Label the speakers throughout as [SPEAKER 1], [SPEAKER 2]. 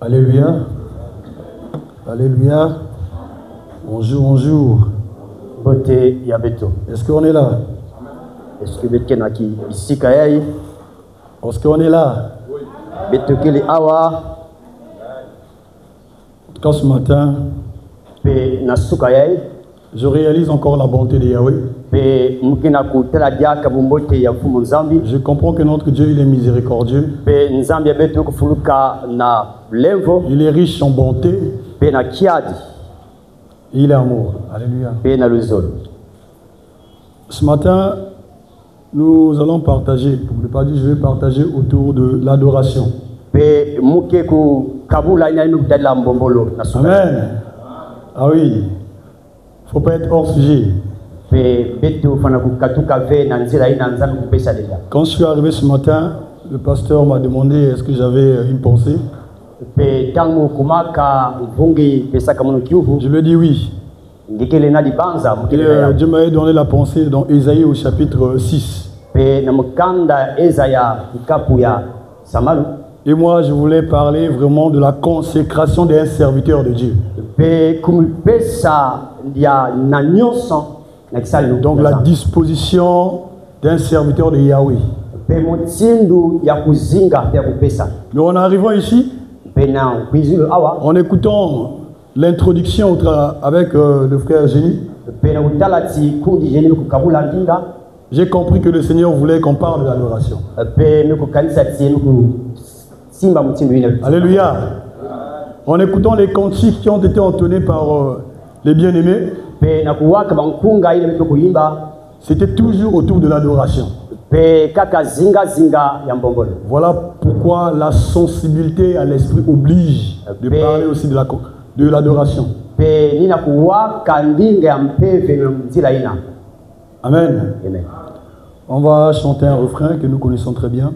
[SPEAKER 1] Alléluia. Alléluia. Bonjour, bonjour. Est-ce qu'on est là? Est-ce qu'on est là? Quand ce matin, je réalise encore la bonté de Yahweh. Je comprends que notre Dieu il est miséricordieux. Il est riche en bonté. Il est amour. Alléluia. Ce matin, nous allons partager, pour ne pas dire je vais partager autour de l'adoration. Amen. Ah oui, il ne faut pas être hors sujet. Quand je suis arrivé ce matin, le pasteur m'a demandé est-ce que j'avais une pensée. Je lui ai dit oui. Dieu m'avait donné la pensée dans Ésaïe au chapitre 6. Et moi, je voulais parler vraiment de la consécration d'un serviteur de Dieu. Donc la disposition d'un serviteur de Yahweh. Mais en arrivant ici, en écoutant l'introduction avec le frère Génie, j'ai compris que le Seigneur voulait qu'on parle de l'adoration. Alléluia. En écoutant les cantiques qui ont été entonnés par les bien-aimés, c'était toujours autour de l'adoration. Voilà pourquoi la sensibilité à l'esprit oblige de parler aussi de l'adoration. Amen. On va chanter un refrain que nous connaissons très bien.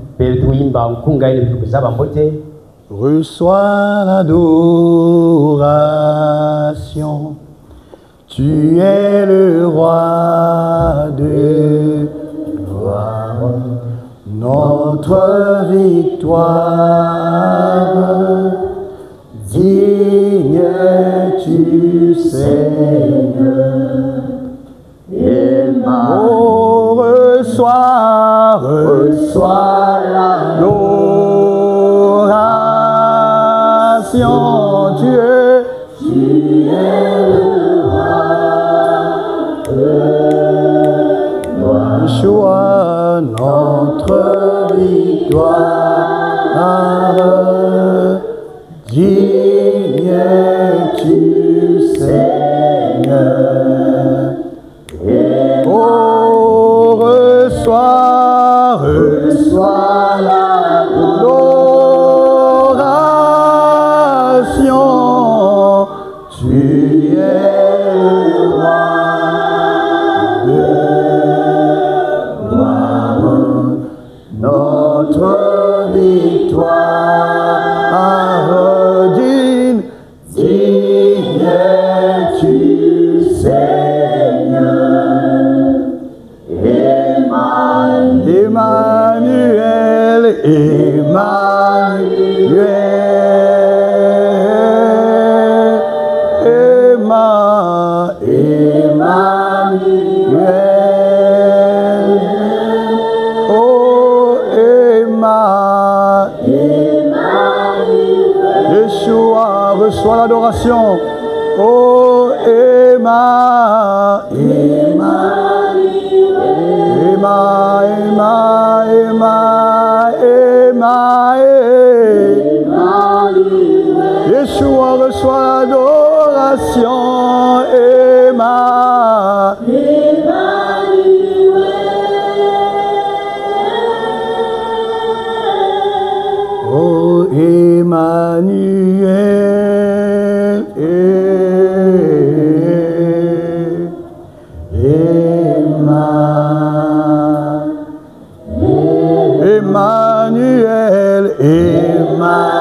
[SPEAKER 1] Reçois l'adoration. Tu es le roi de gloire, notre victoire. Digne tu Seigneur, oh, reçois l'adoration. Tu es le roi de gloire, Yeshua, notre victoire. Digne tu Seigneur, oh, reçois l'adoration. Tu es le roi de gloire, notre victoire. Digne tu Seigneur, Emmanuel, oh Yeshua, reçois l'adoration. Oh Yeshua, reçois l'adoration. Oh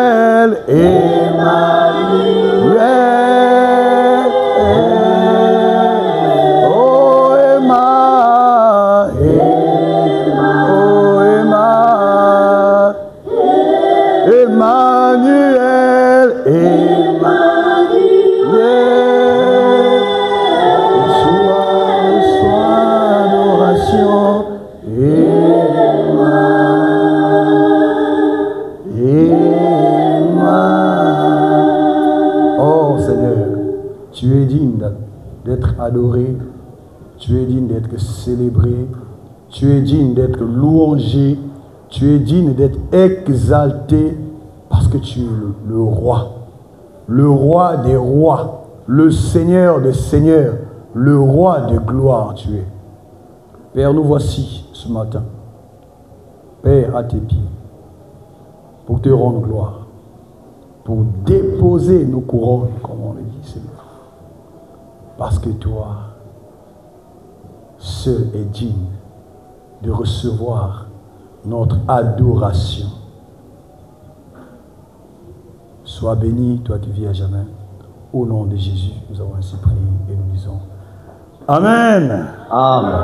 [SPEAKER 1] Emmanuel, Emmanuel, adoré, tu es digne d'être célébré, tu es digne d'être louangé, tu es digne d'être exalté parce que tu es le roi des rois, le Seigneur des seigneurs, le roi de gloire tu es. Père, nous voici ce matin, Père, à tes pieds, pour te rendre gloire, pour déposer nos couronnes, comme on le dit, Seigneur. Parce que toi, seul est digne de recevoir notre adoration. Sois béni, toi qui vis à jamais. Au nom de Jésus, nous avons ainsi prié et nous disons Amen.
[SPEAKER 2] Amen.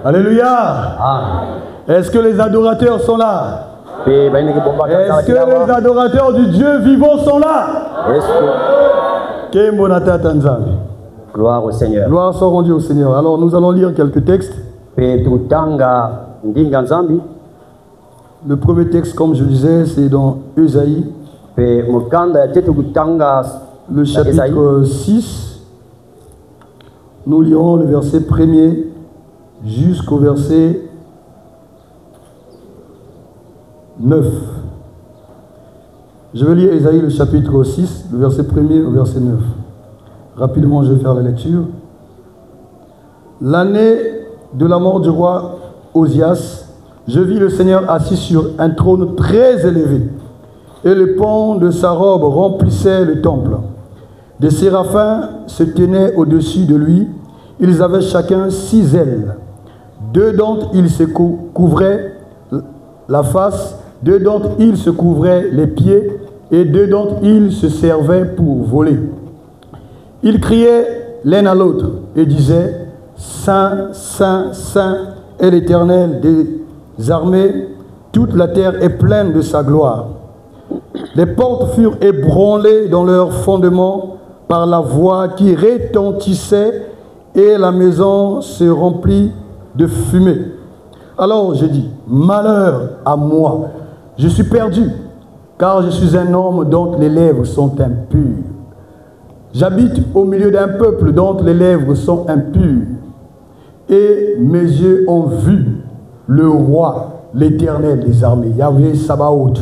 [SPEAKER 1] Alléluia.
[SPEAKER 2] Amen.
[SPEAKER 1] Est-ce que les adorateurs sont là? Est-ce que les adorateurs du Dieu vivant sont là?
[SPEAKER 2] Gloire au Seigneur.
[SPEAKER 1] Gloire soit rendue au Seigneur. Alors nous allons lire quelques textes. Le premier texte, comme je disais, c'est dans Ésaïe, le chapitre 6. Nous lirons le verset 1er jusqu'au verset 9. Je vais lire Ésaïe, le chapitre 6, le verset 1er au verset 9. Rapidement, je vais faire la lecture. L'année de la mort du roi Osias, je vis le Seigneur assis sur un trône très élevé, et le pan de sa robe remplissait le temple. Des séraphins se tenaient au-dessus de lui. Ils avaient chacun 6 ailes. 2 d'entre ils se couvraient la face, 2 d'entre ils se couvraient les pieds, et 2 d'entre ils se servaient pour voler. Ils criaient l'un à l'autre et disaient « Saint, Saint, Saint est l'Éternel des armées, toute la terre est pleine de sa gloire. » Les portes furent ébranlées dans leur fondement par la voix qui retentissait, et la maison se remplit de fumée. Alors je dis, malheur à moi, je suis perdu, car je suis un homme dont les lèvres sont impures. J'habite au milieu d'un peuple dont les lèvres sont impures, et mes yeux ont vu le roi, l'Éternel des armées, Yahvé Sabaoth.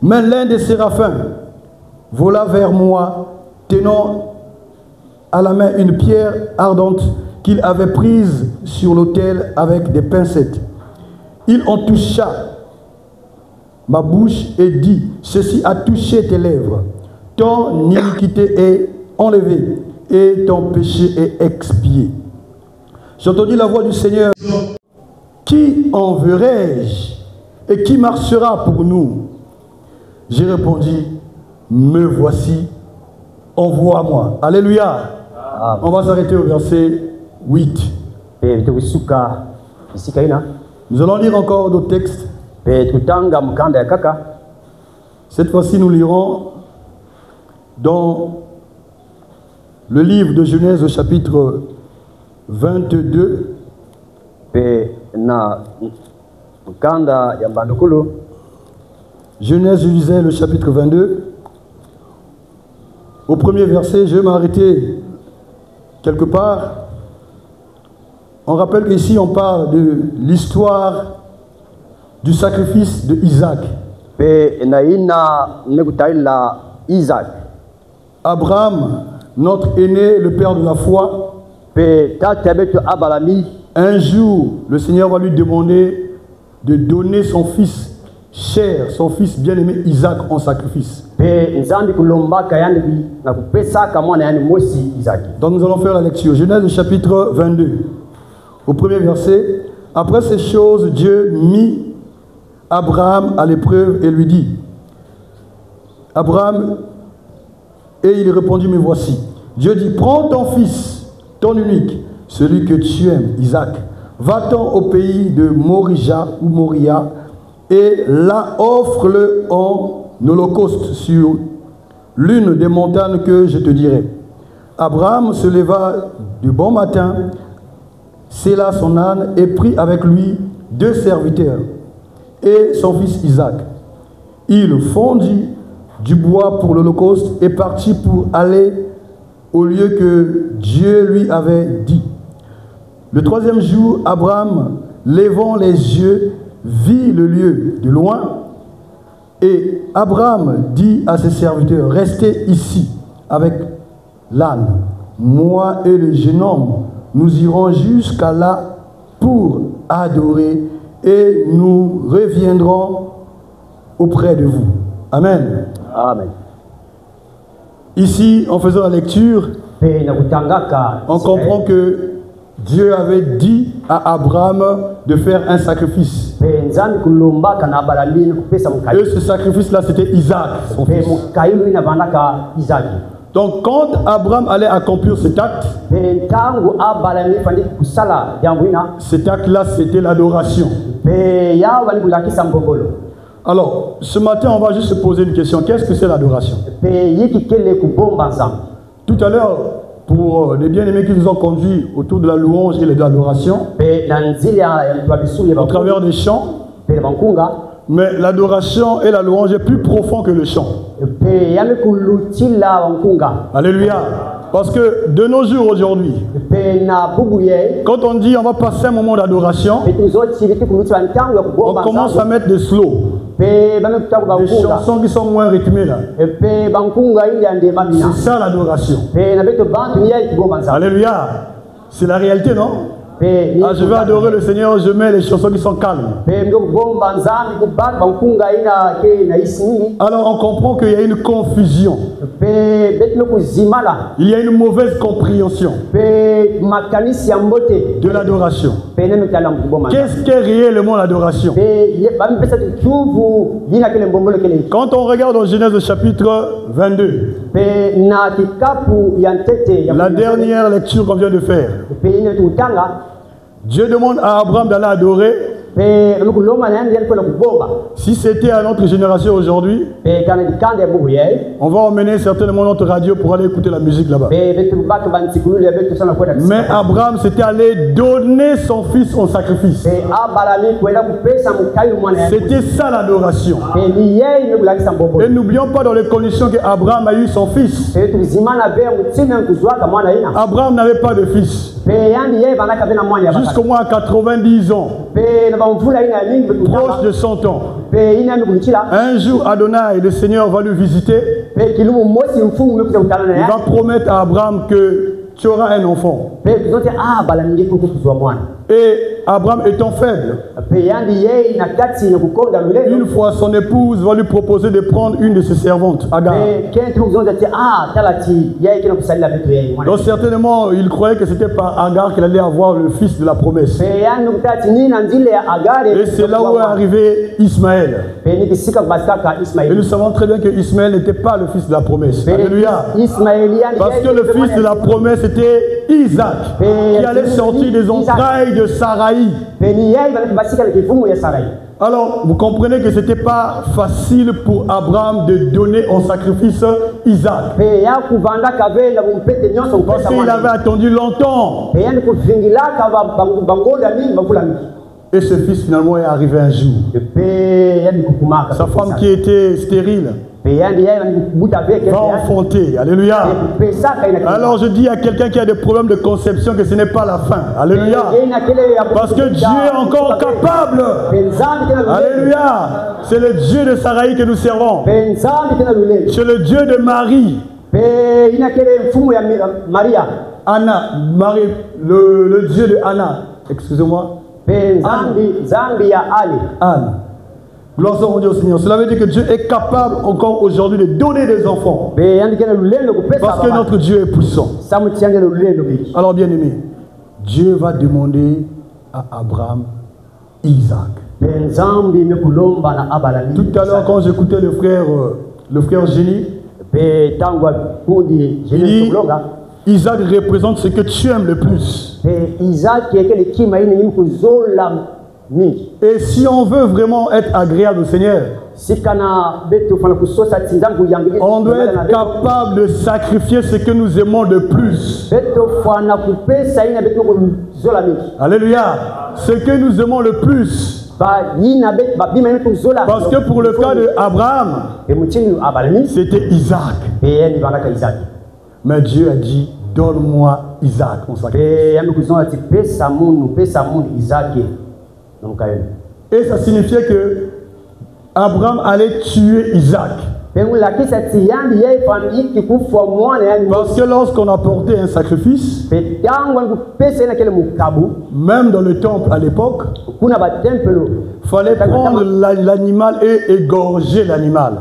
[SPEAKER 1] Mais l'un des séraphins vola vers moi, tenant à la main une pierre ardente qu'il avait prise sur l'autel avec des pincettes. Il en toucha ma bouche et dit, ceci a touché tes lèvres. Ton iniquité est enlevée et ton péché est expié. J'entendis la voix du Seigneur. Qui enverrai-je et qui marchera pour nous? J'ai répondu, me voici, envoie-moi. Alléluia. Amen. On va s'arrêter au verset 8. Nous allons lire encore d'autres textes. Cette fois-ci, nous lirons dans le livre de Genèse au chapitre 22. Genèse, je lisais le chapitre 22. Au premier verset, je vais m'arrêter quelque part. On rappelle qu'ici, on parle de l'histoire du sacrifice de Isaac. Abraham, notre aîné, le père de la foi, un jour, le Seigneur va lui demander de donner son fils cher, son fils bien-aimé Isaac en sacrifice. Donc nous allons faire la lecture. Genèse chapitre 22. Au premier verset, après ces choses, Dieu mit Abraham à l'épreuve et lui dit, Abraham, et il répondit, me voici. Dieu dit, prends ton fils, ton unique, celui que tu aimes, Isaac, va-t'en au pays de Morija ou Moria, et là offre-le en holocauste sur l'une des montagnes que je te dirai. Abraham se leva du bon matin, sella son âne et prit avec lui 2 serviteurs et son fils Isaac. Il fondit du bois pour l'holocauste et partit pour aller au lieu que Dieu lui avait dit. Le troisième jour, Abraham, levant les yeux, vit le lieu de loin. Et Abraham dit à ses serviteurs, restez ici avec l'âne. Moi et le jeune homme, nous irons jusqu'à là pour adorer et nous reviendrons auprès de vous. Amen.
[SPEAKER 2] Amen.
[SPEAKER 1] Ici, en faisant la lecture, on comprend que Dieu avait dit à Abraham de faire un sacrifice. Et ce sacrifice-là, c'était Isaac, son fils. Donc, quand Abraham allait accomplir cet acte, c'était l'adoration. Alors, ce matin, on va juste se poser une question. Qu'est-ce que c'est l'adoration? Tout à l'heure, pour les bien-aimés qui nous ont conduits autour de la louange et de l'adoration, au travers des chants, mais l'adoration et la louange est plus profond que le chant. Alléluia. Parce que de nos jours aujourd'hui, quand on dit on va passer un moment d'adoration, on commence à mettre des slow, des chansons qui sont moins rythmées là. C'est ça l'adoration. Alléluia. C'est la réalité, non? Je vais adorer le Seigneur, je mets les chansons qui sont calmes. Alors on comprend qu'il y a une confusion. Il y a une mauvaise compréhension de l'adoration. Qu'est-ce qu'est réellement l'adoration? Quand on regarde dans Genèse chapitre 22, la dernière lecture qu'on vient de faire, Dieu demande à Abraham d'aller adorer. Si c'était à notre génération aujourd'hui, on va emmener certainement notre radio pour aller écouter la musique là-bas. Mais Abraham s'était allé donner son fils en sacrifice. C'était ça l'adoration. Et n'oublions pas dans les conditions qu'Abraham a eu son fils. Abraham n'avait pas de fils. Jusqu'au moins à 90 ans. Proche de 100 ans. Un jour, Adonai, le Seigneur, va le visiter. Il va promettre à Abraham que tu auras un enfant. Et Abraham étant faible, une fois son épouse va lui proposer de prendre une de ses servantes, Agar. Donc certainement, il croyait que c'était par Agar qu'il allait avoir le fils de la promesse. Et c'est là où est arrivé Ismaël. Et nous savons très bien que Ismaël n'était pas le fils de la promesse. Alléluia. Parce que le fils de la promesse était Isaac, qui allait sortir des entrailles de Saraï. Alors, vous comprenez que ce n'était pas facile pour Abraham de donner en sacrifice Isaac. Parce qu'il avait attendu longtemps. Et ce fils finalement est arrivé un jour. Sa femme qui était stérile va enfanter. Alléluia. Alors je dis à quelqu'un qui a des problèmes de conception que ce n'est pas la fin. Alléluia. Parce que Dieu est encore capable. Alléluia. C'est le Dieu de Saraï que nous servons. C'est le Dieu de Marie. Anna, Marie, le Dieu de Anna. Excusez-moi. Anne. Gloire soit rendue au Seigneur. Cela veut dire que Dieu est capable encore aujourd'hui de donner des enfants. Parce que notre Dieu est puissant. Alors bien aimé, Dieu va demander à Abraham Isaac. Tout à l'heure quand j'écoutais le frère Génie, il dit Isaac représente ce que tu aimes le plus. Et si on veut vraiment être agréable au Seigneur, on doit être capable de sacrifier ce que nous aimons le plus. Alléluia. Ce que nous aimons le plus. Parce que pour le cas d'Abraham, c'était Isaac. Mais Dieu a dit, donne-moi Isaac. On sacrifie.
[SPEAKER 2] Pe yami kuzonga ti pesa mundu Isaac. Donc
[SPEAKER 1] Et ça signifiait que Abraham allait tuer Isaac. Parce que lorsqu'on apportait un sacrifice, même dans le temple à l'époque, il fallait prendre l'animal et égorger l'animal.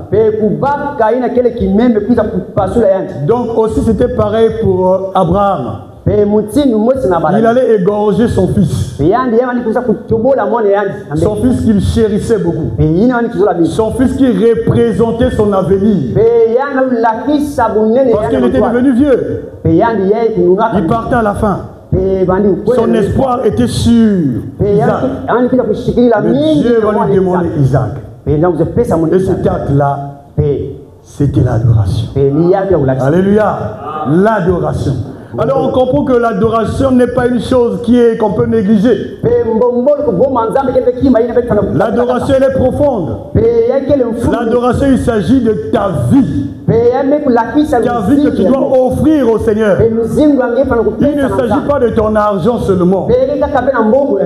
[SPEAKER 1] Donc aussi c'était pareil pour Abraham. Il allait égorger son fils. Son fils qu'il chérissait beaucoup. Son fils qui représentait son avenir. Parce qu'il était devenu vieux. Il partait à la fin. Son espoir était sûr. Isaac. Mais Dieu va lui demander Isaac. Et cet acte-là, c'était l'adoration. Alléluia. L'adoration. Alors on comprend que l'adoration n'est pas une chose qu'on peut négliger. L'adoration elle est profonde. L'adoration il s'agit de ta vie. Ta vie que tu dois offrir au Seigneur. Il ne s'agit pas de ton argent seulement.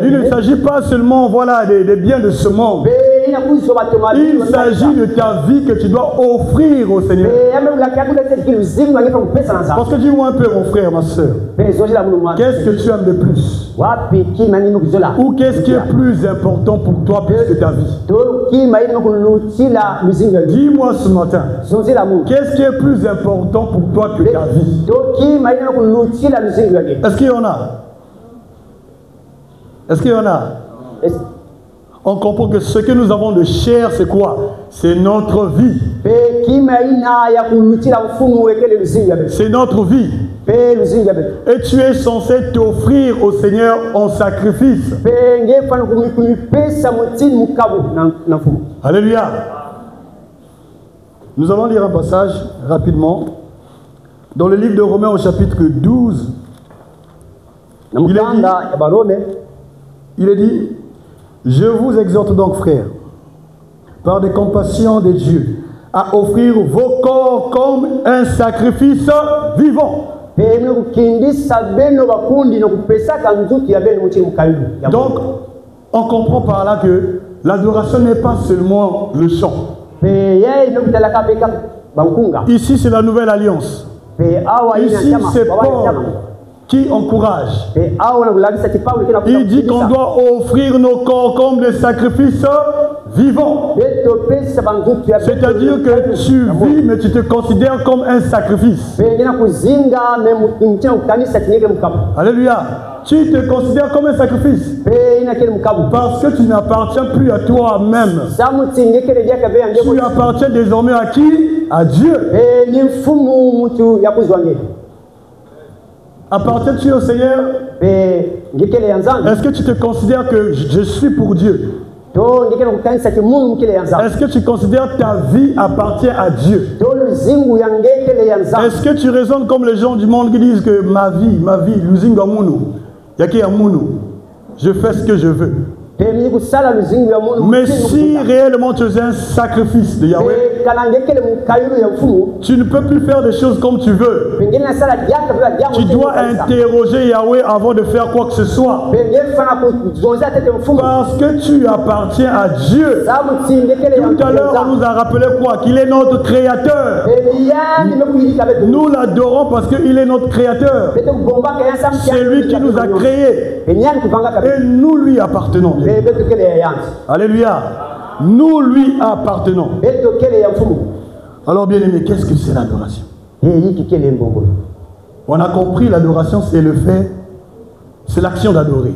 [SPEAKER 1] Il ne s'agit pas seulement des biens de ce monde. Il s'agit de ta vie que tu dois offrir au Seigneur. Parce que dis-moi un peu mon frère, ma soeur. Qu'est-ce que tu aimes de plus? Ou qu'est-ce qui est plus important pour toi plus que ta vie? Dis-moi ce matin. Qu'est-ce qui est plus important pour toi que ta vie? Est-ce qu'il y en a? Est-ce qu'il y en a? On comprend que ce que nous avons de cher, c'est quoi? C'est notre vie. C'est notre vie. Et tu es censé t'offrir au Seigneur en sacrifice. Alléluia. Nous allons lire un passage rapidement. Dans le livre de Romains au chapitre 12. Il est dit, je vous exhorte donc, frères, par des compassions de Dieu, à offrir vos corps comme un sacrifice vivant. Donc, on comprend par là que l'adoration n'est pas seulement le chant. Ici, c'est la nouvelle alliance. Ici, c'est Paul qui encourage. Il dit qu'on doit offrir nos corps comme des sacrifices vivants. C'est-à-dire que tu vis, mais tu te considères comme un sacrifice. Alléluia. Tu te considères comme un sacrifice. Parce que tu n'appartiens plus à toi-même. Tu appartiens désormais à qui? À Dieu. Appartiens-tu au Seigneur? Est-ce que tu te considères que je suis pour Dieu? Est-ce que tu considères ta vie appartient à Dieu? Est-ce que tu raisonnes comme les gens du monde qui disent que ma vie, je fais ce que je veux? Mais si réellement tu es un sacrifice de Yahweh, tu ne peux plus faire des choses comme tu veux. Tu dois interroger Yahweh avant de faire quoi que ce soit. Parce que tu appartiens à Dieu. Tout à l'heure, on nous a rappelé quoi? Qu'il est notre créateur. Nous l'adorons parce qu'il est notre créateur. C'est lui qui nous a créés. Et nous lui appartenons. Alléluia. Nous lui appartenons. Alors bien aimé, qu'est-ce que c'est l'adoration? On a compris, l'adoration c'est le fait, c'est l'action d'adorer.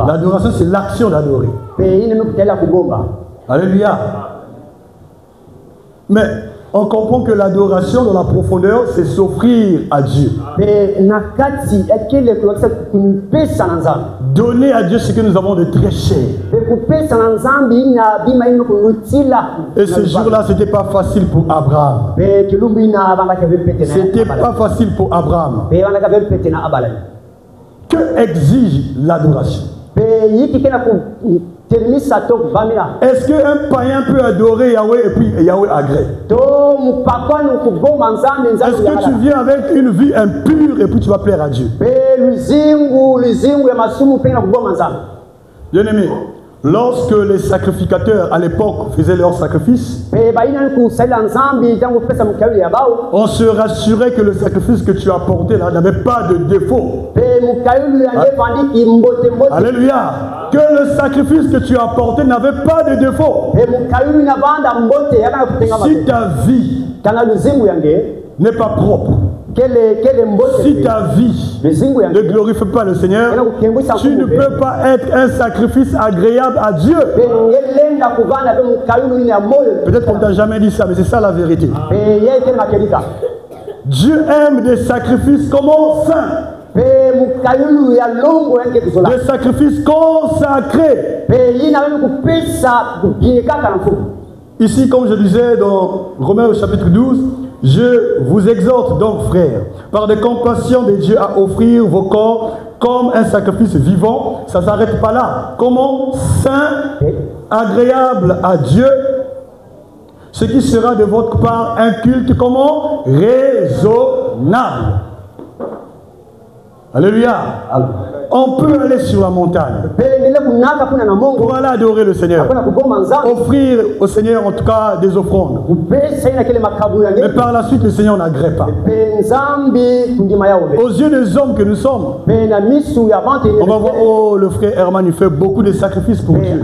[SPEAKER 1] L'adoration c'est l'action d'adorer. Alléluia. Mais on comprend que l'adoration dans la profondeur, c'est s'offrir à Dieu. Donner à Dieu ce que nous avons de très cher. Et ce jour-là, ce n'était pas facile pour Abraham. C'était pas facile pour Abraham. Que exige l'adoration? Est-ce qu'un païen peut adorer Yahweh et puis Yahweh agrée? Est-ce que tu viens avec une vie impure et puis tu vas plaire à Dieu? Bien-aimé, lorsque les sacrificateurs à l'époque faisaient leurs sacrifices, on se rassurait que le sacrifice que tu as apporté là n'avait pas de défaut. Alléluia. Que le sacrifice que tu as apporté n'avait pas de défaut. Si ta vie n'est pas propre, si ta vie ne glorifie pas le Seigneur, tu ne peux pas être un sacrifice agréable à Dieu. Peut-être qu'on ne t'a jamais dit ça, mais c'est ça la vérité. Dieu aime des sacrifices comment saints, des sacrifices consacrés. Ici, comme je disais dans Romains au chapitre 12, je vous exhorte donc, frères, par des compassions de Dieu, à offrir vos corps comme un sacrifice vivant. Ça ne s'arrête pas là. Comment? Saint, agréable à Dieu, ce qui sera de votre part un culte comment? Raisonnable. Alléluia. On peut aller sur la montagne pour aller adorer le Seigneur, offrir au Seigneur en tout cas des offrandes. Mais par la suite, le Seigneur n'agrée pas. Aux yeux des hommes que nous sommes, on va voir, oh, le frère Herman, il fait beaucoup de sacrifices pour Dieu.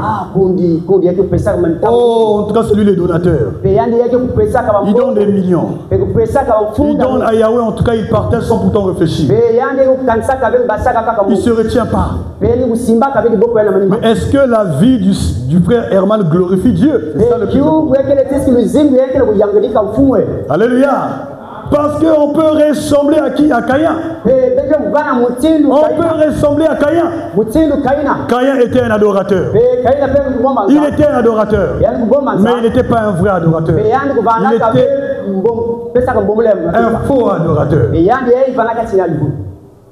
[SPEAKER 1] Oh, en tout cas, c'est lui le donateur. Il donne des millions. Il donne à Yahweh, en tout cas, il partage sans pourtant réfléchir. Il ne se retient pas. Mais est-ce que la vie du frère Herman glorifie Dieu? C'est ça le plus important. Alléluia. Parce qu'on peut ressembler à qui? À Caïn. On peut ressembler à Caïn. Caïn était un adorateur. Il était un adorateur. Mais il n'était pas un vrai adorateur. Il était un faux adorateur.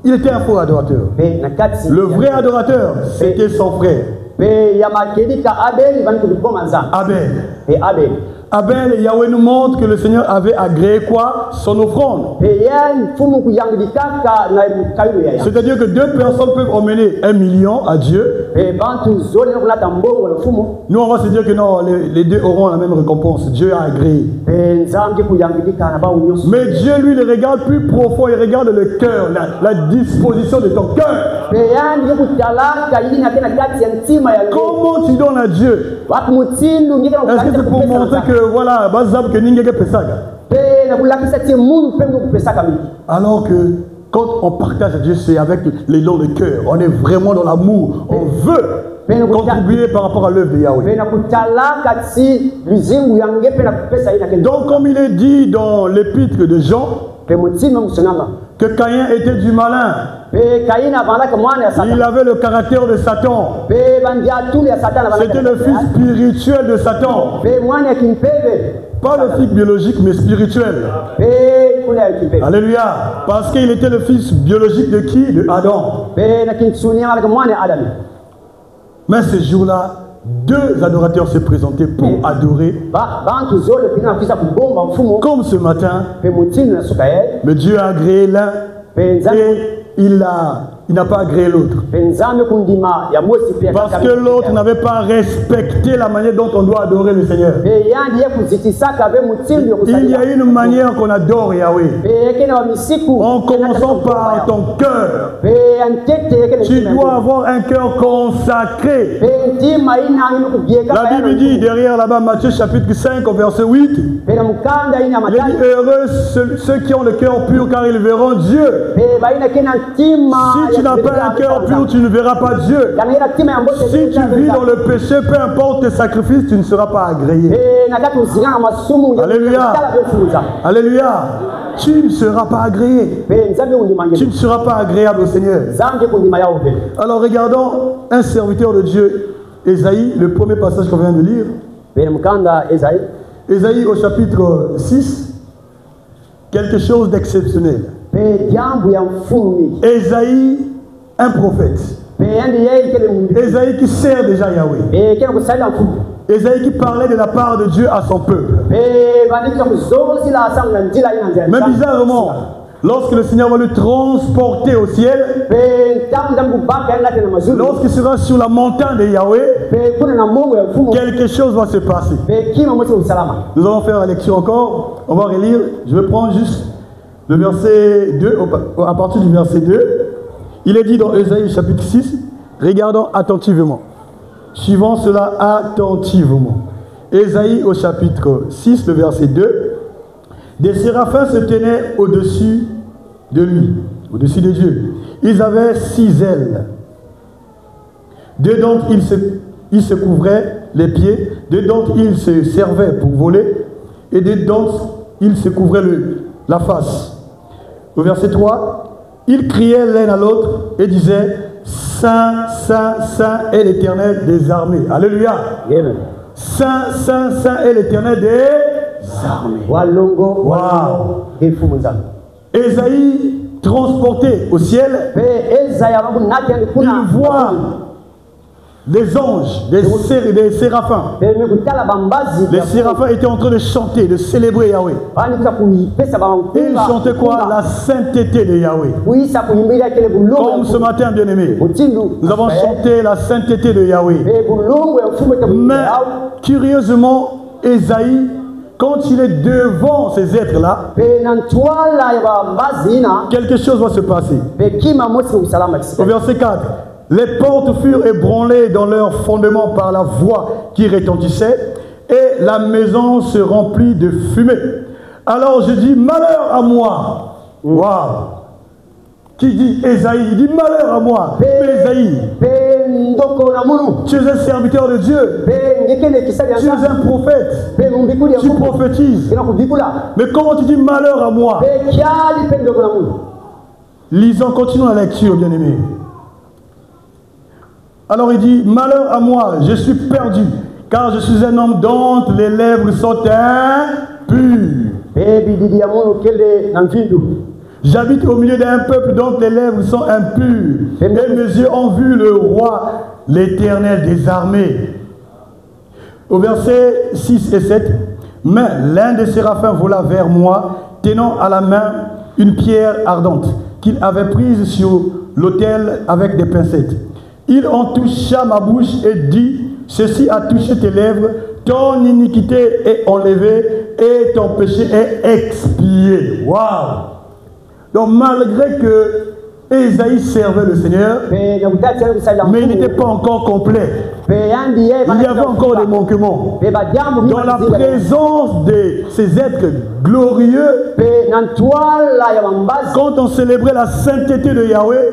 [SPEAKER 1] Il était un faux adorateur. Le vrai adorateur, c'était son frère. Abel. Abel, Yahweh nous montre que le Seigneur avait agréé quoi? Son offrande. C'est-à-dire que deux personnes peuvent emmener 1 million à Dieu. Nous, on va se dire que non, les deux auront la même récompense. Dieu a agréé. Mais Dieu, lui, il regarde plus profond. Il regarde le cœur, la disposition de ton cœur. Comment tu donnes à Dieu? Est-ce que c'est pour montrer que voilà, alors que quand on partage à Dieu, c'est avec les dons de cœur. On est vraiment dans l'amour. On veut contribuer par rapport à l'œuvre de Yahweh. Donc, comme il est dit dans l'épître de Jean, que Caïn était du malin. Il avait le caractère de Satan. C'était le fils spirituel de Satan. Pas le fils biologique, mais spirituel. Alléluia. Parce qu'il était le fils biologique de qui? De Adam. Mais ce jour-là, deux adorateurs se présentaient pour adorer. Comme ce matin, mais Dieu a agréé l'un et il n'a pas agréé l'autre. Parce que l'autre n'avait pas respecté la manière dont on doit adorer le Seigneur. Il y a une manière qu'on adore Yahweh. En commençant par ton cœur. Tu dois avoir un cœur consacré. La Bible dit derrière là-bas, Matthieu chapitre 5 au verset 8. Il dit heureux ceux qui ont le cœur pur car ils verront Dieu. Si tu n'as pas un cœur pur, tu ne verras pas Dieu. Si tu vis dans le péché, peu importe tes sacrifices, tu ne seras pas agréé. Alléluia. Alléluia. Tu ne seras pas agréé. Tu ne seras pas agréable au Seigneur. Alors regardons un serviteur de Dieu, Ésaïe, le premier passage qu'on vient de lire. Ésaïe au chapitre 6, quelque chose d'exceptionnel. Ésaïe, un prophète. Ésaïe qui sert déjà Yahweh. Ésaïe qui parlait de la part de Dieu à son peuple. Mais bizarrement, lorsque le Seigneur va le transporter au ciel, lorsqu'il sera sur la montagne de Yahweh, quelque chose va se passer. Nous allons faire la lecture encore. On va relire. Je vais prendre juste le verset 2, à partir du verset 2. Il est dit dans Ésaïe chapitre 6, regardons attentivement. Suivons cela attentivement. Ésaïe au chapitre 6, le verset 2. Des séraphins se tenaient au-dessus de lui, au-dessus de Dieu. Ils avaient 6 ailes. Deux d'entre ils se couvraient les pieds, deux d'entre ils se servaient pour voler, et deux d'entre ils se couvraient la face. Au verset 3, ils criaient l'un à l'autre et disaient: Saint, Saint, Saint est l'Éternel des armées. Alléluia.
[SPEAKER 2] Amen.
[SPEAKER 1] Saint, Saint, Saint est l'Éternel des armées. Wow. Ésaïe, transporté au ciel, il voit des anges, des séraphins. Les séraphins étaient en train de chanter, de célébrer Yahweh. Et ils chantaient quoi? La sainteté de Yahweh. Comme ce matin, bien-aimé, nous avons chanté la sainteté de Yahweh. Mais curieusement, Ésaïe, quand il est devant ces êtres-là, quelque chose va se passer. Au verset 4, les portes furent ébranlées dans leur fondement par la voix qui retentissait, et la maison se remplit de fumée. Alors je dis: malheur à moi. Waouh! Qui dit Ésaïe? Il dit: malheur à moi. Ésaïe, tu es un serviteur de Dieu. Tu es un prophète. Tu prophétises. Mais comment tu dis malheur à moi? Lisons, continuons la lecture, bien-aimé. Alors il dit: malheur à moi, je suis perdu, car je suis un homme dont les lèvres sont impures. J'habite au milieu d'un peuple dont les lèvres sont impures, et mes yeux ont vu le roi, l'Éternel des armées. Au verset 6 et 7, mais l'un des séraphins vola vers moi, tenant à la main une pierre ardente qu'il avait prise sur l'autel avec des pincettes. Il en toucha ma bouche et dit: ceci a touché tes lèvres, ton iniquité est enlevée et ton péché est expié. Waouh! Donc malgré que Ésaïe servait le Seigneur, mais il n'était pas encore complet. Il y avait encore des manquements. Dans la présence de ces êtres glorieux, quand on célébrait la sainteté de Yahweh,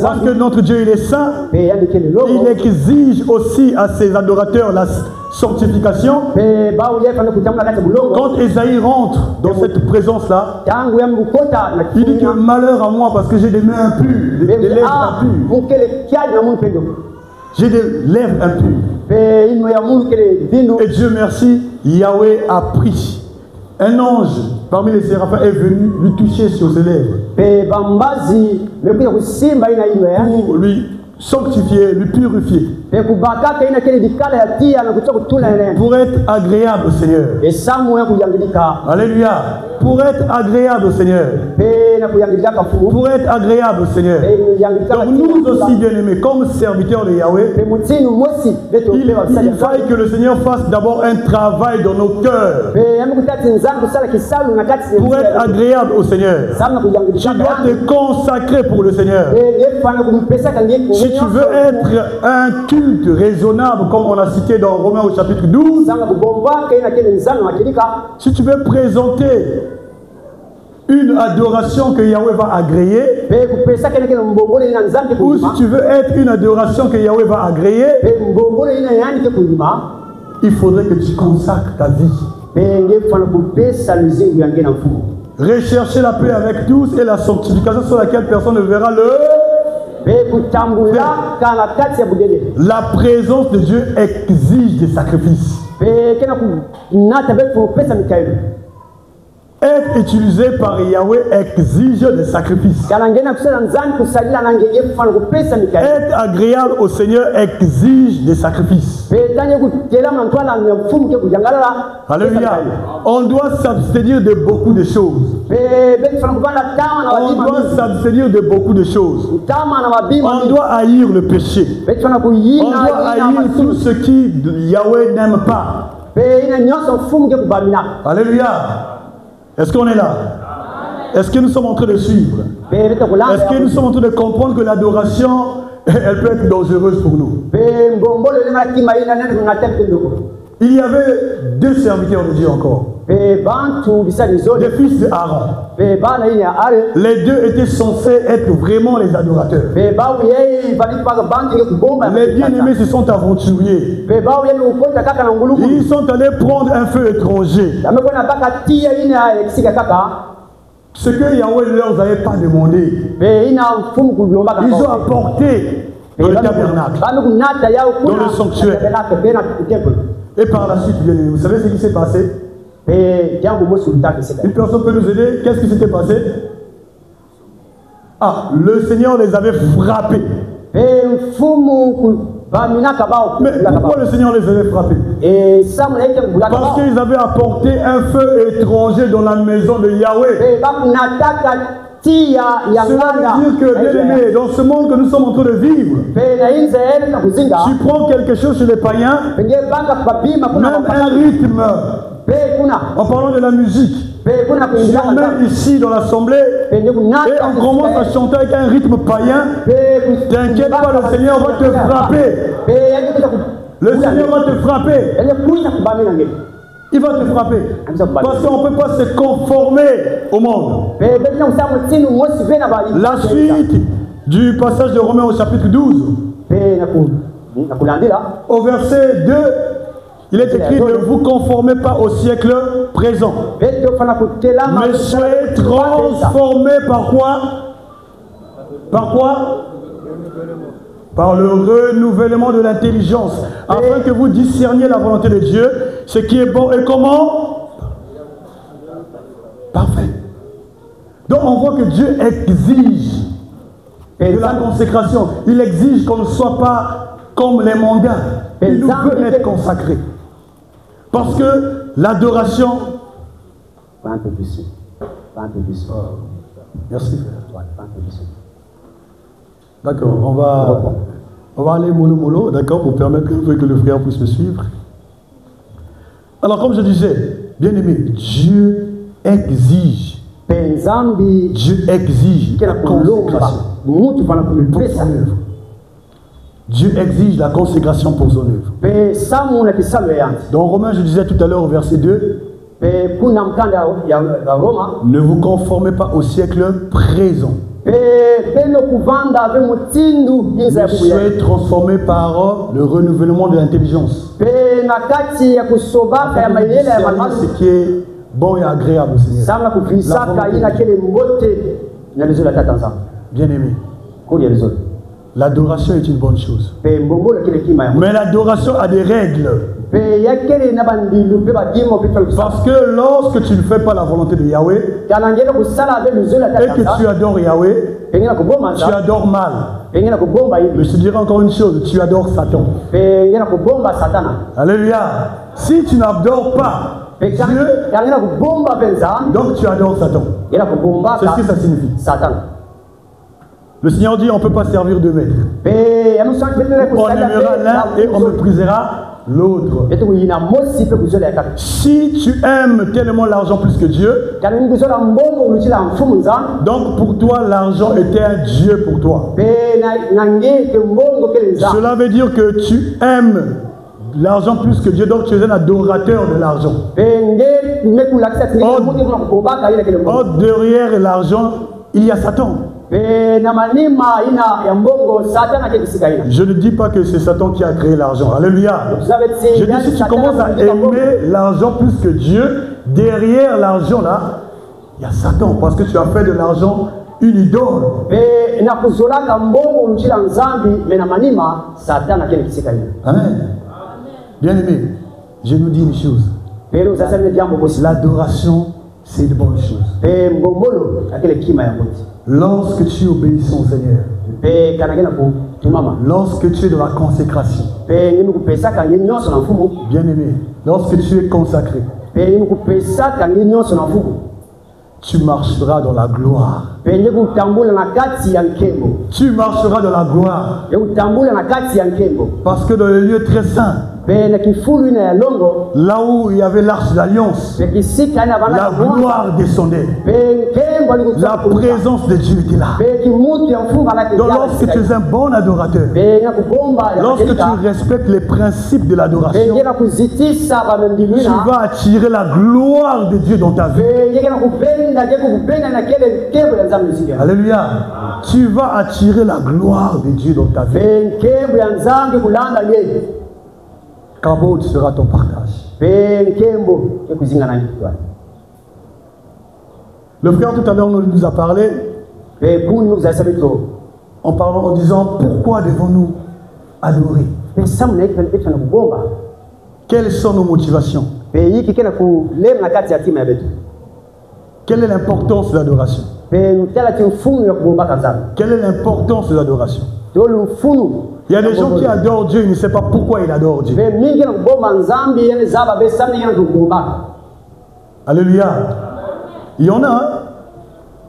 [SPEAKER 1] parce que notre Dieu il est saint, il exige aussi à ses adorateurs la sanctification. Quand Ésaïe rentre dans cette présence-là, il dit que malheur à moi parce que j'ai des mains impures, des lèvres impures. J'ai des lèvres impures. Et Dieu merci, Yahweh a pris. Un ange parmi les séraphins est venu lui toucher sur ses lèvres pour lui sanctifier, lui purifier, pour être agréable au Seigneur. Alléluia. Pour être agréable au Seigneur. Pour être agréable au Seigneur. Donc nous aussi, bien-aimés, comme serviteurs de Yahweh, il faille que le Seigneur fasse d'abord un travail dans nos cœurs pour être agréable au Seigneur. Tu dois te consacrer pour le Seigneur. Si tu veux être un culte raisonnable, comme on a cité dans Romains au chapitre 12, si tu veux présenter une adoration que Yahweh va agréer, ou si tu veux être une adoration que Yahweh va agréer, il faudrait que tu consacres ta vie. Rechercher la paix avec tous et la sanctification sur laquelle personne ne verra la présence de Dieu exige des sacrifices. être utilisé par Yahweh exige des sacrifices. Être agréable au Seigneur exige des sacrifices. Alléluia. On doit s'abstenir de beaucoup de choses. On doit s'abstenir de beaucoup de choses. On doit haïr le péché. On doit haïr tout ce qui Yahweh n'aime pas. Alléluia. Est-ce qu'on est là? Est-ce que nous sommes en train de suivre? Est-ce que nous sommes en train de comprendre que l'adoration, elle peut être dangereuse pour nous? Il y avait deux serviteurs de Dieu encore. Des fils de Aaron. Les deux étaient censés être vraiment les adorateurs. Les bien-aimés se sont aventuriers. Ils sont allés prendre un feu étranger. Ce que Yahweh ne leur avait pas demandé. Ils ont apporté dans le tabernacle, dans le sanctuaire. Et par la suite, bien aimé, vous savez ce qui s'est passé? Une personne peut nous aider? Qu'est-ce qui s'était passé? Ah, le Seigneur les avait frappés. Mais pourquoi le Seigneur les avait frappés? Parce qu'ils avaient apporté un feu étranger dans la maison de Yahweh. Cela veut dire que, bien aimé, dans ce monde que nous sommes en train de vivre, tu prends quelque chose chez les païens, même un rythme, en parlant de la musique, même ici dans l'assemblée, et on commence à chanter avec un rythme païen, t'inquiète pas, le Seigneur va te frapper. Le Seigneur va te frapper. Il va te frapper. Parce qu'on ne peut pas se conformer au monde. La suite du passage de Romains au chapitre 12. Au verset 2, il est écrit: ne vous conformez pas au siècle présent, mais soyez transformés par quoi? Par quoi? Par le renouvellement de l'intelligence, afin que vous discerniez la volonté de Dieu, ce qui est bon et comment? Parfait. Donc on voit que Dieu exige de la consécration. Il exige qu'on ne soit pas comme les mondains. Il nous veut être consacrés. Parce que l'adoration...
[SPEAKER 2] Un peu plus.
[SPEAKER 1] Merci. D'accord, on va aller mollo, d'accord, pour permettre que le frère puisse me suivre. Alors, comme je disais, bien aimé, Dieu exige la consécration pour son œuvre. Dieu exige la consécration pour son œuvre. Dans Romains, je disais tout à l'heure au verset 2, ne vous conformez pas au siècle présent. Soyez transformés par le renouvellement de l'intelligence. Ce qui est bon et agréable au Seigneur. Bien aimé, l'adoration est une bonne chose. Mais l'adoration a des règles. Parce que lorsque tu ne fais pas la volonté de Yahweh et que tu adores Yahweh, tu adores mal. Mais je te dirai encore une chose, tu adores Satan. Alléluia. Si tu n'adores pas Dieu, donc tu adores Satan. C'est ce que ça signifie. Le Seigneur dit on ne peut pas servir deux maîtres. On aimera l'un et on méprisera l'autre. Si tu aimes tellement l'argent plus que Dieu, donc pour toi l'argent était un Dieu pour toi. Cela veut dire que tu aimes l'argent plus que Dieu, donc tu es un adorateur de l'argent. Or, derrière l'argent, il y a Satan. Je ne dis pas que c'est Satan qui a créé l'argent. Alléluia. Je dis si tu commences à aimer l'argent plus que Dieu, derrière l'argent là, il y a Satan. Parce que tu as fait de l'argent une idole. Amen. Bien aimé, je nous dis une chose. L'adoration c'est de bonnes choses.
[SPEAKER 2] Pe ngombolo akele kima ya moti.
[SPEAKER 1] Lorsque tu obéis au Seigneur,
[SPEAKER 2] Pe kanagena ku tumama.
[SPEAKER 1] lorsque tu es dans la consécration,
[SPEAKER 2] Pe ngini ku pesa ka ngini nyonso na mfumu.
[SPEAKER 1] bien-aimé, lorsque tu es consacré,
[SPEAKER 2] Pe ngini ku pesa ka ngini nyonso na mfumu.
[SPEAKER 1] tu marcheras dans la gloire.
[SPEAKER 2] Pe ngini ku tambula na kati ya nkembo.
[SPEAKER 1] Tu marcheras dans la gloire.
[SPEAKER 2] Ku tambula na kati ya nkembo.
[SPEAKER 1] Parce que dans le lieu très saint,
[SPEAKER 2] Pe na kifulu na ya longo.
[SPEAKER 1] là où il y avait l'arche d'alliance,
[SPEAKER 2] Pe kisika na bana.
[SPEAKER 1] la gloire descendait.
[SPEAKER 2] Pe nkembo ni ku
[SPEAKER 1] La présence de Dieu était là.
[SPEAKER 2] Pe kimutu ya mfumu na
[SPEAKER 1] Donc lorsque tu es un bon adorateur,
[SPEAKER 2] Pe na ku bomba ya.
[SPEAKER 1] lorsque tu respectes les principes de l'adoration,
[SPEAKER 2] Pe ngina kuzitisa ba
[SPEAKER 1] tu
[SPEAKER 2] mendiluna.
[SPEAKER 1] vas attirer la gloire de Dieu dans ta vie.
[SPEAKER 2] Pe ngina kupenda je kupenda na kele nkembo ya nzambe zike.
[SPEAKER 1] Alléluia. Tu vas attirer la gloire de Dieu dans ta vie.
[SPEAKER 2] Pe nkembo ya nzambe kulanda yeye.
[SPEAKER 1] Kabod sera ton partage.
[SPEAKER 2] Pe nkembo ekuzinga na kitwa.
[SPEAKER 1] Le frère tout à l'heure nous a parlé
[SPEAKER 2] Pe kuni muzasabito.
[SPEAKER 1] en parlant, en disant pourquoi devons-nous adorer?
[SPEAKER 2] Pe samu na ikipenda petu na kubomba.
[SPEAKER 1] Quelles sont nos motivations?
[SPEAKER 2] Pe yiki kena kulema na kati ya timu ya betu.
[SPEAKER 1] Quelle est l'importance de l'adoration?
[SPEAKER 2] Pe mtala timfunu ya kubomba kanzambe.
[SPEAKER 1] Quelle est l'importance de l'adoration?
[SPEAKER 2] Tolu mfunu.
[SPEAKER 1] Il y a des gens qui adorent Dieu, ils ne savent pas pourquoi ils adorent Dieu.
[SPEAKER 2] Pe mingi na kubomba nzambe yene zaba be samu yana kubomba.
[SPEAKER 1] Alléluia. Il y en a, hein?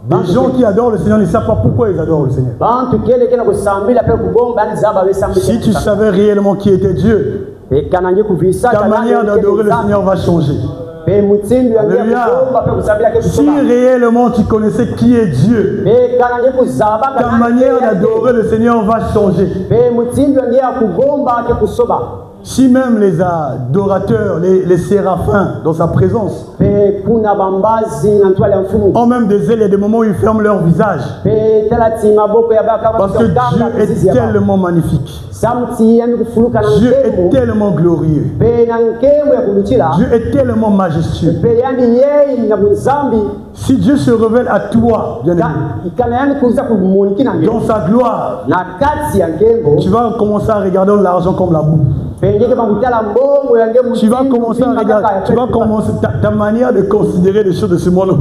[SPEAKER 1] Des gens qui adorent le Seigneur ne savent pas pourquoi ils adorent le Seigneur.
[SPEAKER 2] Bantu kele kena kusambila pe kubomba yani zaba be samu.
[SPEAKER 1] Si tu savais réellement qui était Dieu,
[SPEAKER 2] Pe kananje kuvisa
[SPEAKER 1] ta manière d'adorer le Seigneur va changer.
[SPEAKER 2] Pe mutsindu ya
[SPEAKER 1] Alléluia.
[SPEAKER 2] kubomba pe kusambila ke
[SPEAKER 1] Si
[SPEAKER 2] kubomba.
[SPEAKER 1] réellement tu connaissais qui est Dieu,
[SPEAKER 2] Pe kananje kuzaba
[SPEAKER 1] ta manière d'adorer le Seigneur va changer.
[SPEAKER 2] Pe mutsindu ya kubomba ke kusoba.
[SPEAKER 1] Si même les adorateurs, les séraphins dans sa présence,
[SPEAKER 2] Pe kuna bambazi na ntwale mfumu.
[SPEAKER 1] ont même des ailes, il y a des moments où ils ferment leur visage.
[SPEAKER 2] Pe talati maboko ya baka
[SPEAKER 1] Parce que Dieu est tellement magnifique.
[SPEAKER 2] samti yani kufuluka na
[SPEAKER 1] Dieu est
[SPEAKER 2] nkembo.
[SPEAKER 1] tellement glorieux.
[SPEAKER 2] Pe na nkembo ya kuluchila.
[SPEAKER 1] Dieu est tellement majestueux.
[SPEAKER 2] Pe yani yeye na muzambi.
[SPEAKER 1] Si Dieu se révèle à toi, bien aimé,
[SPEAKER 2] Kana yani kuza kumuoniki na
[SPEAKER 1] dans sa gloire,
[SPEAKER 2] na kati ya nkembo.
[SPEAKER 1] tu vas commencer à regarder l'argent comme la boue. Tu vas commencer à regarder, ta manière de considérer les choses de ce monde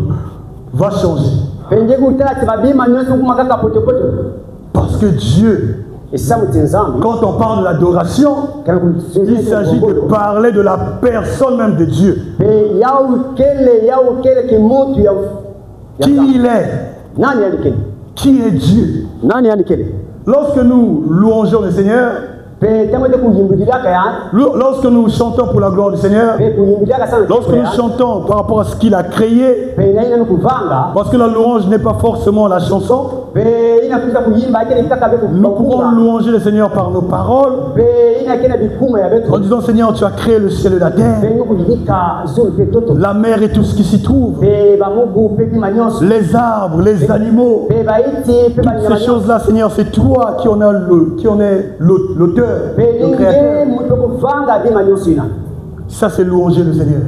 [SPEAKER 1] va changer. Parce que Dieu, quand on parle de l'adoration, il s'agit de parler de la personne même de Dieu. Qui il est? Qui est Dieu? Lorsque nous louangeons le Seigneur, lorsque nous chantons pour la gloire du Seigneur, lorsque nous chantons par rapport à ce qu'il a créé, parce que la louange n'est pas forcément la chanson, nous pouvons louanger le Seigneur par nos paroles, en disant Seigneur, tu as créé le ciel et la terre, la mer et tout ce qui s'y trouve, les arbres, les animaux, toutes ces choses-là, Seigneur, c'est toi qui en es l'auteur. Le créateur. Ça c'est louanger le Seigneur.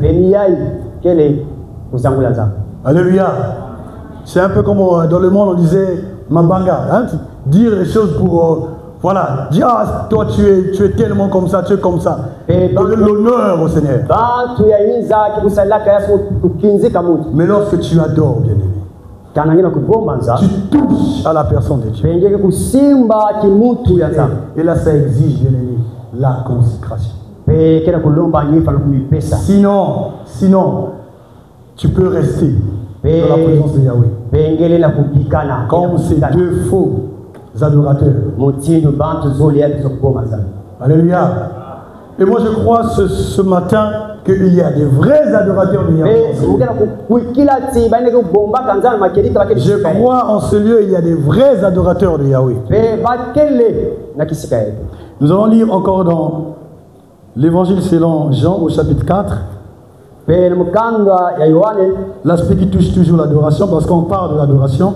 [SPEAKER 1] Alléluia. C'est un peu comme dans le monde on disait Mabanga, hein? Dire les choses pour voilà, dire ah, toi tu es tellement comme ça, tu es comme ça. Donner l'honneur au Seigneur. Mais lorsque tu adores, bien-aimé, tu touches à la personne de Dieu. Et là, ça exige, bien-aimé, la consécration. Sinon, tu peux rester dans la présence de Yahweh. Comme ces deux faux adorateurs. Alléluia. Et moi, je crois ce matin qu'il y a des vrais adorateurs de Yahweh. Je crois en ce lieu, il y a des vrais adorateurs de Yahweh. Nous allons lire encore dans l'évangile selon Jean au chapitre 4. L'aspect qui touche toujours l'adoration, parce qu'on parle de l'adoration.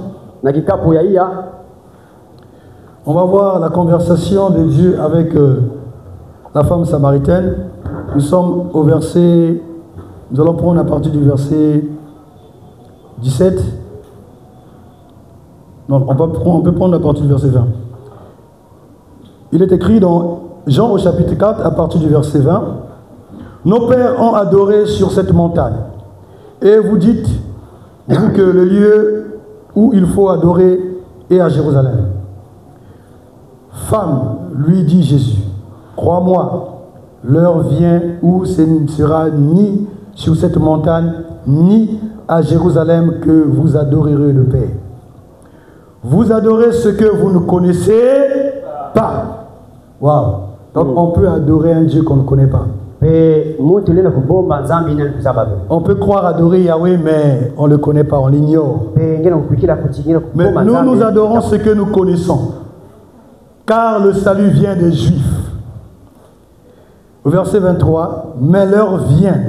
[SPEAKER 1] On va voir la conversation de Dieu avec la femme samaritaine. Nous sommes au verset, nous allons prendre à partir du verset 17. Non, on peut prendre à partir du verset 20. Il est écrit dans Jean au chapitre 4 à partir du verset 20. Nos pères ont adoré sur cette montagne. Et vous dites, Il dit que le lieu où il faut adorer est à Jérusalem. Femme, lui dit Jésus, crois-moi, l'heure vient où ce ne sera ni sur cette montagne, ni à Jérusalem que vous adorerez le Père. Vous adorez ce que vous ne connaissez pas. Waouh! Donc on peut adorer un Dieu qu'on ne connaît pas. On peut croire adorer Yahweh, mais on ne le connaît pas, on l'ignore. Mais nous adorons ce que nous connaissons, car le salut vient des Juifs. Au verset 23, mais l'heure vient,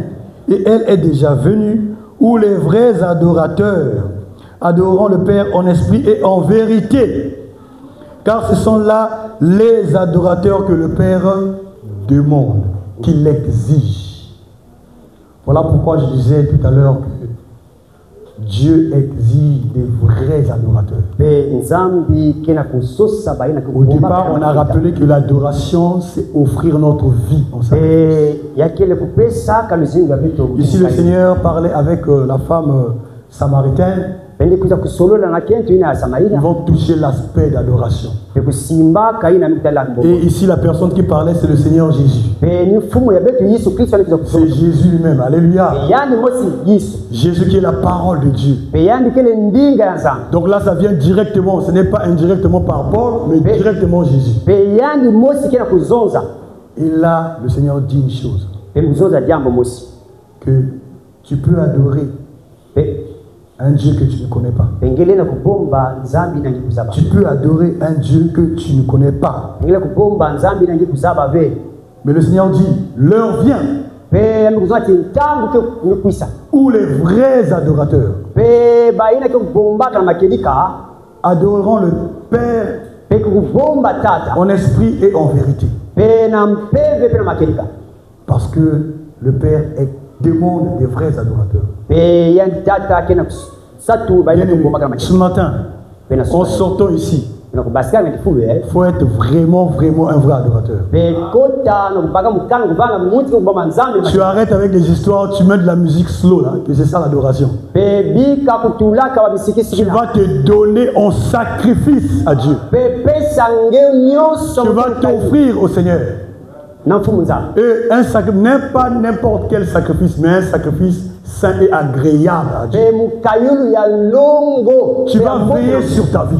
[SPEAKER 1] et elle est déjà venue, où les vrais adorateurs adoreront le Père en esprit et en vérité, car ce sont là les adorateurs que le Père demande, qu'il exige. Voilà pourquoi je disais tout à l'heure que Dieu exige des vrais adorateurs. Au départ, on a rappelé que l'adoration, c'est offrir notre vie en sacrifice. Ici, le Seigneur parlait avec la femme samaritaine. Ils vont toucher l'aspect d'adoration. Et ici, la personne qui parlait, c'est le Seigneur Jésus. C'est Jésus lui-même. Alléluia. Jésus qui est la parole de Dieu. Donc là, ça vient directement. Ce n'est pas indirectement par Paul, mais directement Jésus. Et là, le Seigneur dit une chose. Que tu peux adorer un Dieu que tu ne connais pas. Tu peux adorer un Dieu que tu ne connais pas. Mais le Seigneur dit, l'heure vient où les vrais adorateurs adoreront le Père en esprit et en vérité. Parce que le Père demande des vrais adorateurs. Ce matin, en sortant ici, il faut être vraiment un vrai adorateur. Tu arrêtes avec des histoires, tu mets de la musique slow, là, que c'est ça l'adoration. Tu vas te donner en sacrifice à Dieu. Tu vas t'offrir au Seigneur. Et un sacrifice, n'est pas n'importe quel sacrifice, mais un sacrifice saint et agréable à Dieu. Tu vas veiller sur ta vie.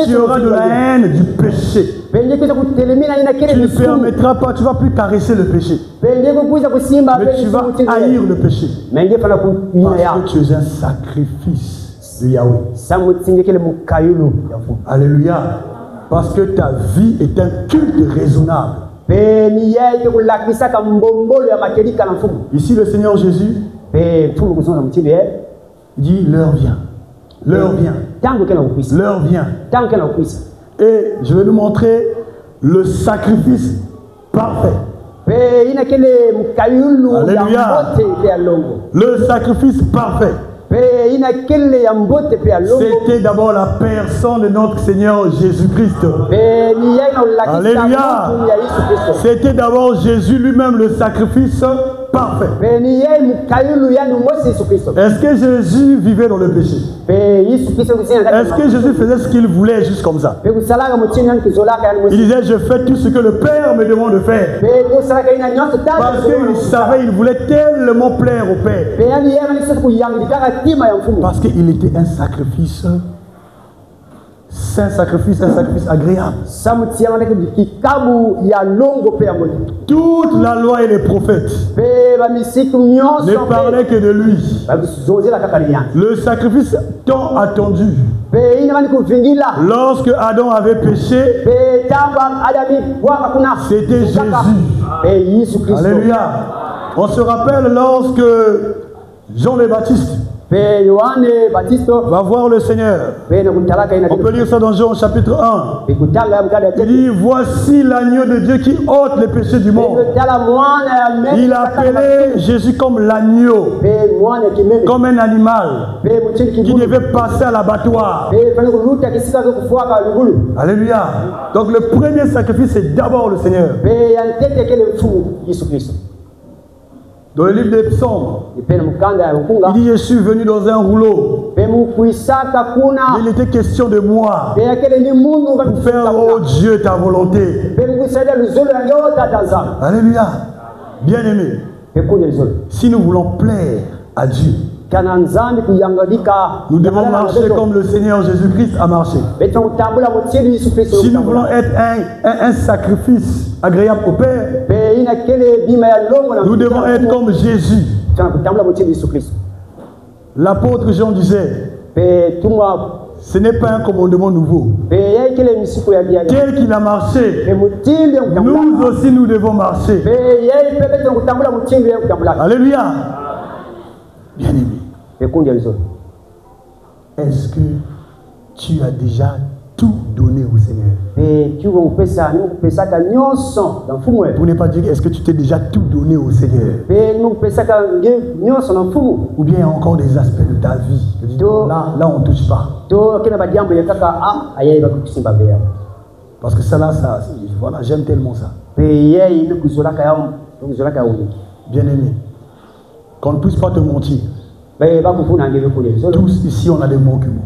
[SPEAKER 1] Tu auras de la haine du péché. Tu ne permettras pas, tu ne vas plus caresser le péché. Mais tu vas haïr le péché. Parce que tu es un sacrifice de Yahweh. Alléluia. Parce que ta vie est un culte raisonnable. Ici, le Seigneur Jésus dit, l'heure vient. L'heure vient. L'heure vient. Et je vais nous montrer le sacrifice parfait. Alléluia. Le sacrifice parfait. C'était d'abord la personne de notre Seigneur Jésus-Christ. Alléluia. C'était d'abord Jésus lui-même, le sacrifice parfait. Est-ce que Jésus vivait dans le péché? Est-ce que Jésus faisait ce qu'il voulait juste comme ça? Il disait, je fais tout ce que le Père me demande de faire. Parce qu'il savait, il voulait tellement plaire au Père. Parce qu'il était un sacrifice saint, sacrifice, un sacrifice agréable. Toute la loi et les prophètes ne parlaient que de lui. Le sacrifice tant attendu. Lorsque Adam avait péché, c'était Jésus. Alléluia. On se rappelle lorsque Jean le Baptiste va voir le Seigneur. On peut lire ça dans Jean chapitre 1. Il dit, voici l'agneau de Dieu qui ôte les péchés du monde. Il a appelé Jésus comme l'agneau, comme un animal qui devait passer à l'abattoir. Alléluia. Donc le premier sacrifice, c'est d'abord le Seigneur. Dans le livre des psaumes, il dit je suis venu dans un rouleau. Il était question de moi pour faire, oh Dieu, ta volonté. Alléluia. Bien-aimé, si nous voulons plaire à Dieu, nous devons marcher comme le Seigneur Jésus-Christ a marché. Si nous voulons être un sacrifice agréable au Père, nous devons être comme Jésus. L'apôtre Jean disait, ce n'est pas un commandement nouveau. Tel qu'il a marché, nous aussi nous devons marcher. Alléluia. Bien-aimé, est-ce que tu as déjà tout donné au Seigneur? Pour ne pas dire est-ce que tu t'es déjà tout donné au Seigneur? Ou bien il y a encore des aspects de ta vie que tu dis, là on ne touche pas. Parce que ça là, voilà, j'aime tellement ça. Bien-aimé, qu'on ne puisse pas te mentir. Tous ici on a des manquements.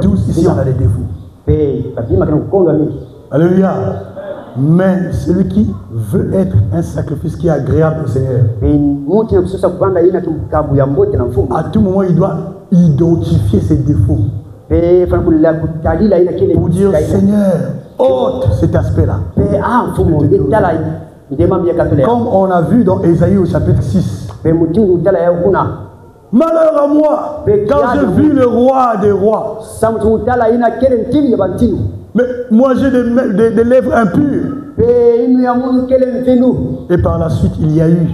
[SPEAKER 1] Tous ici on a des défauts. Alléluia. Mais celui qui veut être un sacrifice qui est agréable au Seigneur, à tout moment il doit identifier ses défauts pour dire Seigneur, ôte cet aspect-là. Comme on a vu dans Ésaïe au chapitre 6. Malheur à moi, quand j'ai vu le roi des rois. Mais moi j'ai des lèvres impures. Et par la suite il y a eu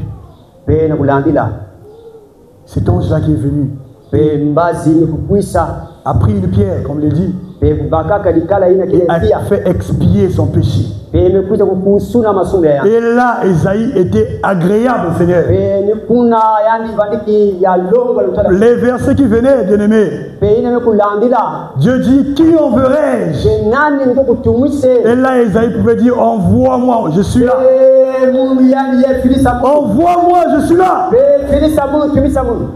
[SPEAKER 1] cet ange-là qui est venu. A pris une pierre, comme il dit, et a fait expier son péché. Et là, Ésaïe était agréable au Seigneur. Les versets qui venaient, bien-aimés, Dieu dit, qui enverrai-je? Et là, Ésaïe pouvait dire, envoie-moi, je suis là. Envoie-moi, je suis là.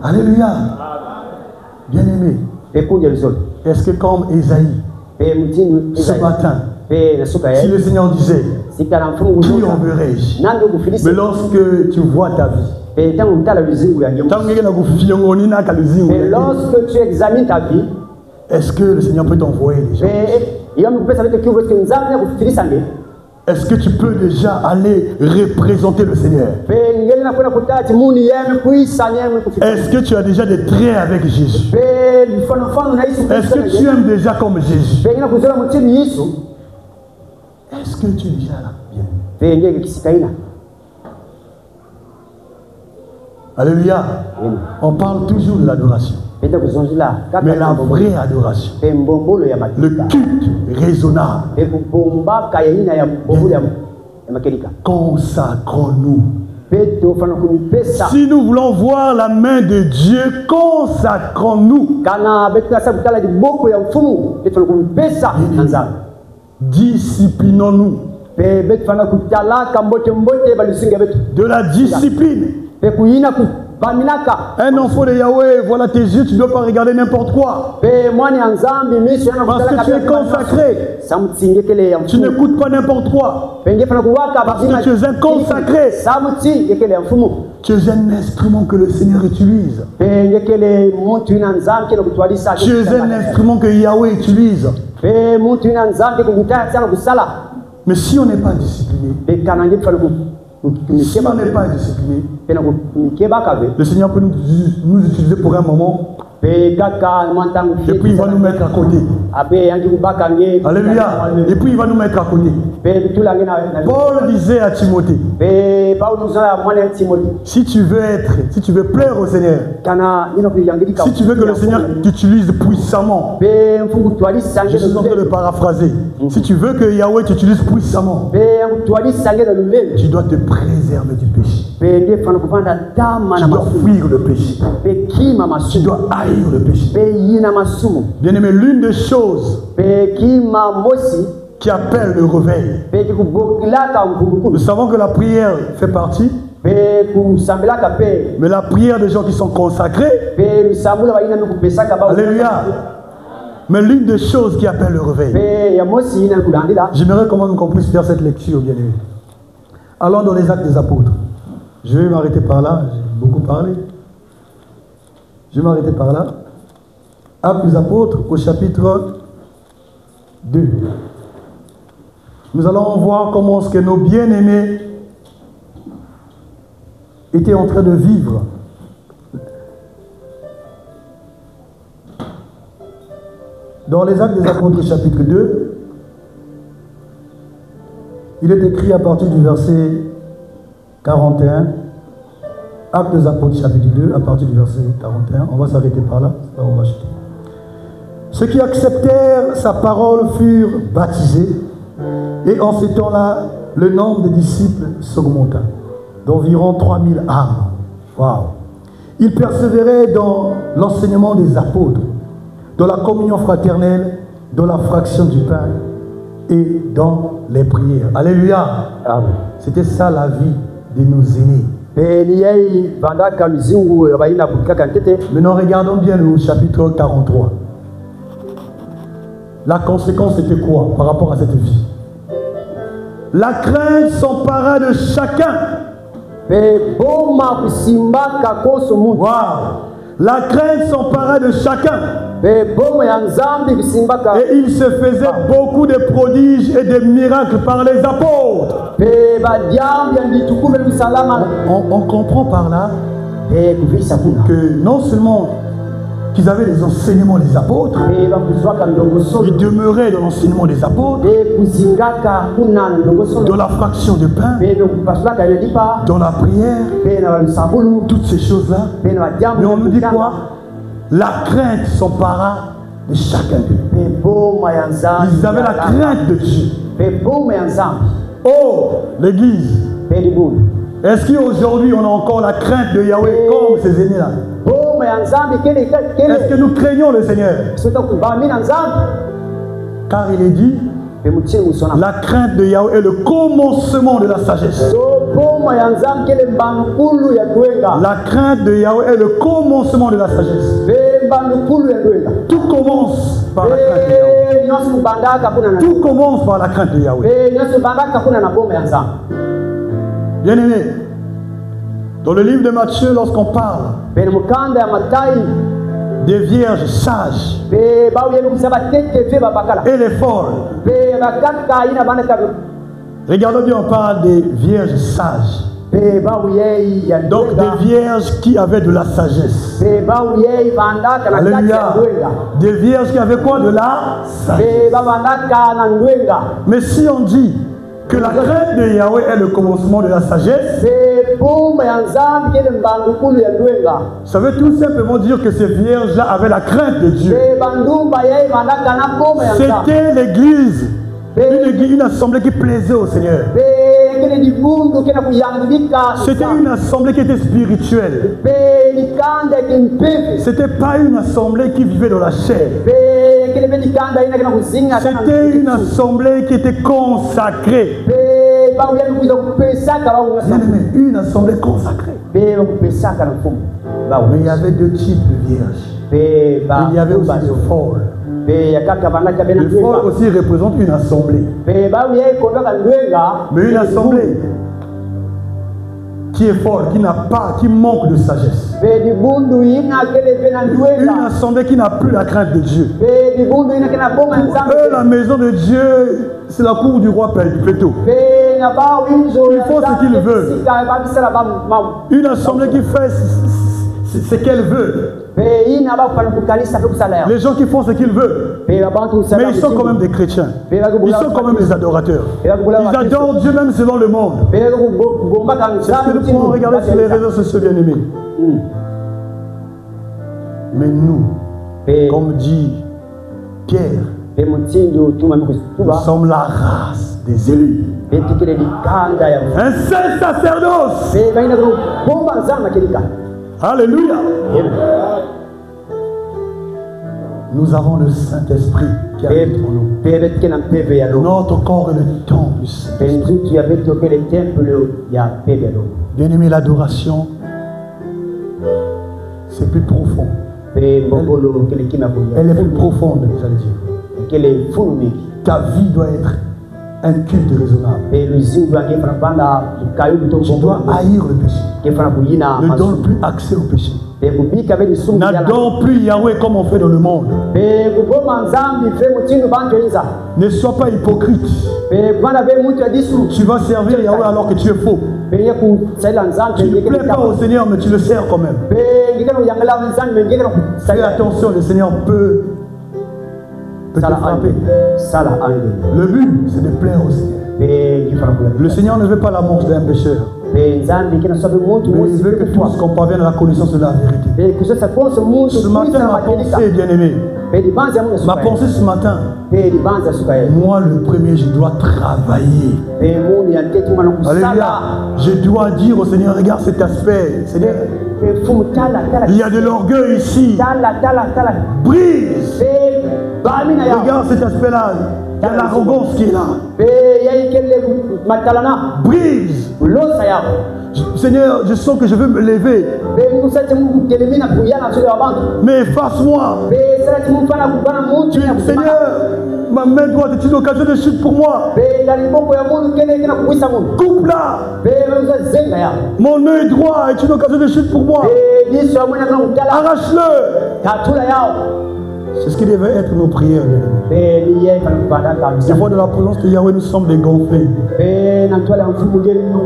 [SPEAKER 1] Alléluia. Bien-aimé, est-ce que comme Ésaïe, ce matin, si le Seigneur disait, qui enverrai-je? Mais lorsque tu vois ta vie,
[SPEAKER 2] et lorsque tu examines ta vie,
[SPEAKER 1] est-ce que le Seigneur peut t'envoyer déjà? Est-ce que tu peux déjà aller représenter le Seigneur? Est-ce que tu as déjà des traits avec Jésus? Est-ce que tu aimes déjà comme Jésus? Est-ce que tu es déjà là? Alléluia. On parle toujours de l'adoration. Mais la vraie adoration, le culte raisonnable, consacrons-nous. Si nous voulons voir la main de Dieu, consacrons-nous. Disciplinons-nous. De la discipline. Un enfant de Yahweh, voilà tes yeux, tu ne dois pas regarder n'importe quoi. Parce que tu es consacré. Tu n'écoutes pas n'importe quoi. Parce que tu es un consacré. Tu es un instrument que le Seigneur utilise. Tu es un instrument que Yahweh utilise. Mais si on n'est pas discipliné, si on n'est pas discipliné, le Seigneur peut nous utiliser pour un moment. Et puis il va nous mettre à côté. Alléluia. Et puis il va nous mettre à côté. Paul disait à Timothée, si tu veux plaire au Seigneur, si tu veux que le Seigneur t'utilise puissamment, je suis en train de paraphraser, si tu veux que Yahweh t'utilise puissamment, tu dois te préserver du péché. Tu dois fuir le péché. Tu dois haïr le péché. Bien aimé, l'une des choses qui appelle le réveil, nous savons que la prière fait partie, Mais la prière des gens qui sont consacrés. Alléluia. Mais l'une des choses qui appelle le réveil. J'aimerais qu'on puisse faire cette lecture, bien aimé. Allons dans les Actes des Apôtres. Je vais m'arrêter par là, j'ai beaucoup parlé. Je vais m'arrêter par là. Actes des Apôtres au chapitre 2. Nous allons voir comment ce que nos bien-aimés étaient en train de vivre. Dans les Actes des Apôtres chapitre 2, il est écrit à partir du verset 41, Actes des Apôtres chapitre 2, à partir du verset 41, on va s'arrêter par là, on va acheter. Ceux qui acceptèrent sa parole furent baptisés, et en ces temps-là, le nombre des disciples s'augmenta, d'environ 3000 âmes. Waouh! Ils persévéraient dans l'enseignement des apôtres, dans la communion fraternelle, dans la fraction du pain et dans les prières. Alléluia! Amen. C'était ça la vie de nos aînés. Maintenant, regardons bien le chapitre 43. La conséquence était quoi par rapport à cette vie? La crainte s'empara de chacun. Wow. La crainte s'empara de chacun. Et il se faisait beaucoup de prodiges et de miracles par les apôtres. On comprend par là que non seulement qu'ils avaient les enseignements des apôtres, ils demeuraient dans l'enseignement des apôtres, dans la fraction de pain, dans la prière, toutes ces choses-là. Mais on nous dit quoi? La crainte s'empara de chacun d'eux. Ils avaient la crainte de Dieu. Oh, l'Église. Est-ce qu'aujourd'hui on a encore la crainte de Yahweh comme ces aînés-là? Est-ce que nous craignons le Seigneur? Car il est dit, la crainte de Yahweh est le commencement de la sagesse. La crainte de Yahweh est le commencement de la sagesse. Tout commence par la crainte de Yahweh. Tout commence par la crainte de Yahweh. Bien aimé, dans le livre de Matthieu, lorsqu'on parle des vierges sages et les folles, regardons bien, on parle des vierges sages. Donc des vierges qui avaient de la sagesse. Alléluia. Des vierges qui avaient quoi? De la sagesse. Mais si on dit que la crainte de Yahweh est le commencement de la sagesse, ça veut tout simplement dire que ces vierges-là avaient la crainte de Dieu. C'était l'église, une assemblée qui plaisait au Seigneur. C'était une assemblée qui était spirituelle. C'était pas une assemblée qui vivait dans la chair. C'était une assemblée qui était consacrée. Une assemblée consacrée. Mais il y avait deux types de vierges. Il y avait aussi des folles. Les folles aussi représentent une assemblée. Mais une assemblée qui est folle, qui manque de sagesse. Une assemblée qui n'a plus la crainte de Dieu. Pour eux, la maison de Dieu, c'est la cour du roi Plateau. Ils font ce qu'ils veulent. Une assemblée qui fait ce qu'elle veut. Les gens qui font ce qu'ils veulent. Mais ils sont quand même des chrétiens. Ils sont quand même des adorateurs. Ils adorent Dieu même selon le monde. C'est ce que nous pouvons regarder sur les réseaux sociaux, bien aimés. Mais nous, comme dit Pierre, nous sommes la race des élus. Un saint sacerdoce. Alléluia. Nous avons le Saint-Esprit qui habite en nous. Notre corps est le temple du Saint-Esprit. Bien-aimé, l'adoration, c'est plus profond. Elle est plus profonde, j'allais dire. Ta vie doit être un culte raisonnable. Tu dois haïr le péché. Ne donne plus accès au péché. N'adore plus Yahweh comme on fait dans le monde. Ne sois pas hypocrite. Tu vas servir Yahweh alors que tu es faux. Tu ne plais pas au Seigneur, mais tu le sers quand même. Fais attention, le Seigneur peut te frapper. Le but, c'est de plaire au Seigneur. Le Seigneur ne veut pas la mort d'un pécheur. Mais il veut que tous qu'on parvienne à la connaissance de la vérité. Ce matin, ma pensée, bien-aimé, ma pensée ce matin, moi le premier, je dois travailler. Alléluia. Je dois dire au Seigneur, regarde cet aspect. Seigneur, il y a de l'orgueil ici. Brise. Regarde cet aspect-là. Il y a l'arrogance qui est là. Brise. Seigneur, je sens que je veux me lever. Mais efface-moi. Seigneur, ma main droite est une occasion de chute pour moi. Coupe-la. Mon œil droit est une occasion de chute pour moi. Arrache-le. C'est ce qui devait être nos prières. Des fois, dans la présence de Yahweh, nous sommes dégonflés.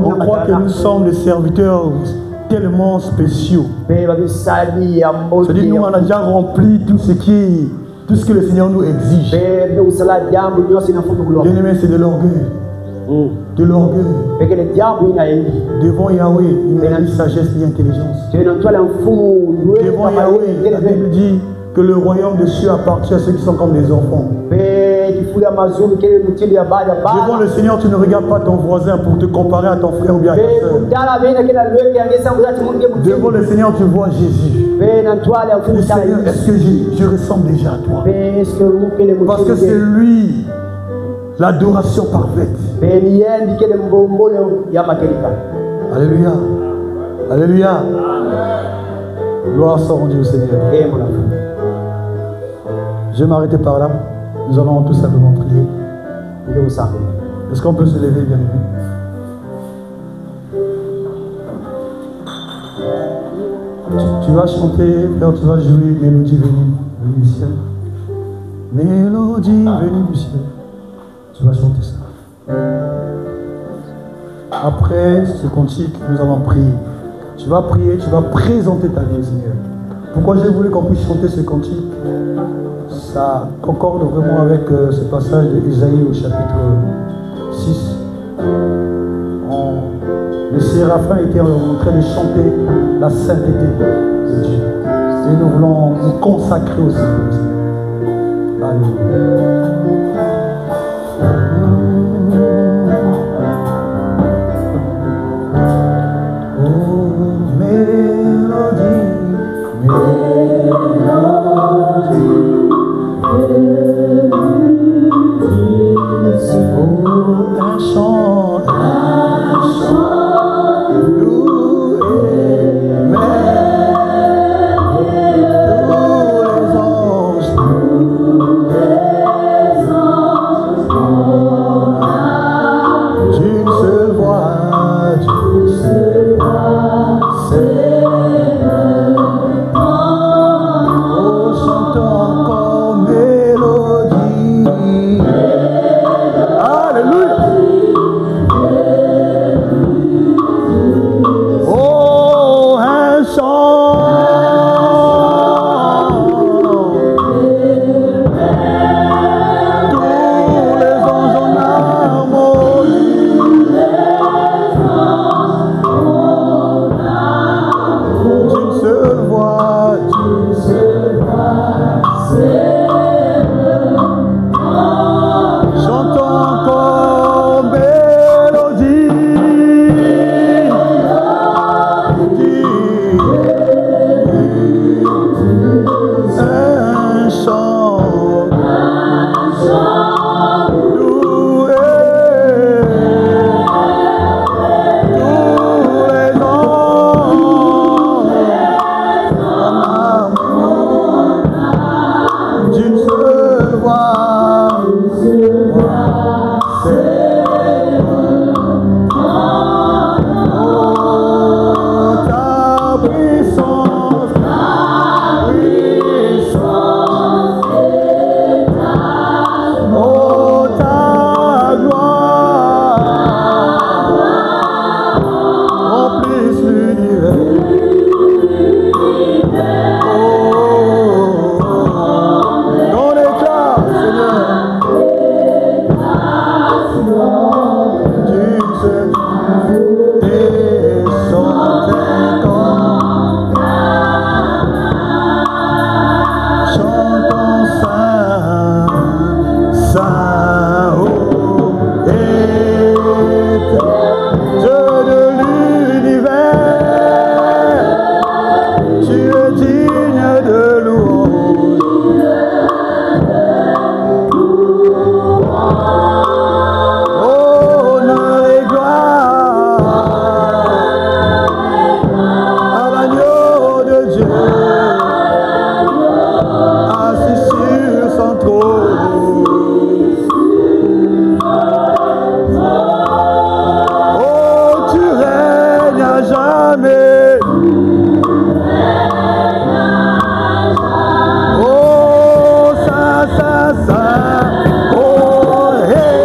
[SPEAKER 1] On croit que nous sommes des serviteurs tellement spéciaux. C'est-à-dire, nous, on a déjà rempli tout ce que le Seigneur nous exige. Bien-aimé, c'est de l'orgueil. De l'orgueil. Devant Yahweh, il n'y a ni sagesse ni intelligence. Devant Yahweh, la Bible dit que le royaume des cieux appartient à ceux qui sont comme des enfants. Devant le Seigneur, tu ne regardes pas ton voisin pour te comparer à ton frère ou bien à ta soeur. Devant le Seigneur, tu vois Jésus. Le Seigneur, est-ce que je ressemble déjà à toi? Parce que c'est lui, l'adoration parfaite. Alléluia. Alléluia. Gloire soit rendue au Seigneur. Je vais m'arrêter par là. Nous allons tout simplement prier. Est-ce qu'on peut se lever, bien aimé? Tu vas chanter, frère, tu vas jouer Mélodie venue du ciel. Mélodie venue du ciel. Tu vas chanter ça. Après ce cantique, nous allons prier. Tu vas prier, tu vas présenter ta vie au Seigneur. Pourquoi j'ai voulu qu'on puisse chanter ce cantique? Ça concorde vraiment avec ce passage d'Ésaïe au chapitre 6. Les séraphins étaient en train de chanter la sainteté de Dieu. Et nous voulons nous consacrer au Seigneur. Alléluia.
[SPEAKER 3] Les anges
[SPEAKER 1] jamais. Oh, ça. Oh, hey.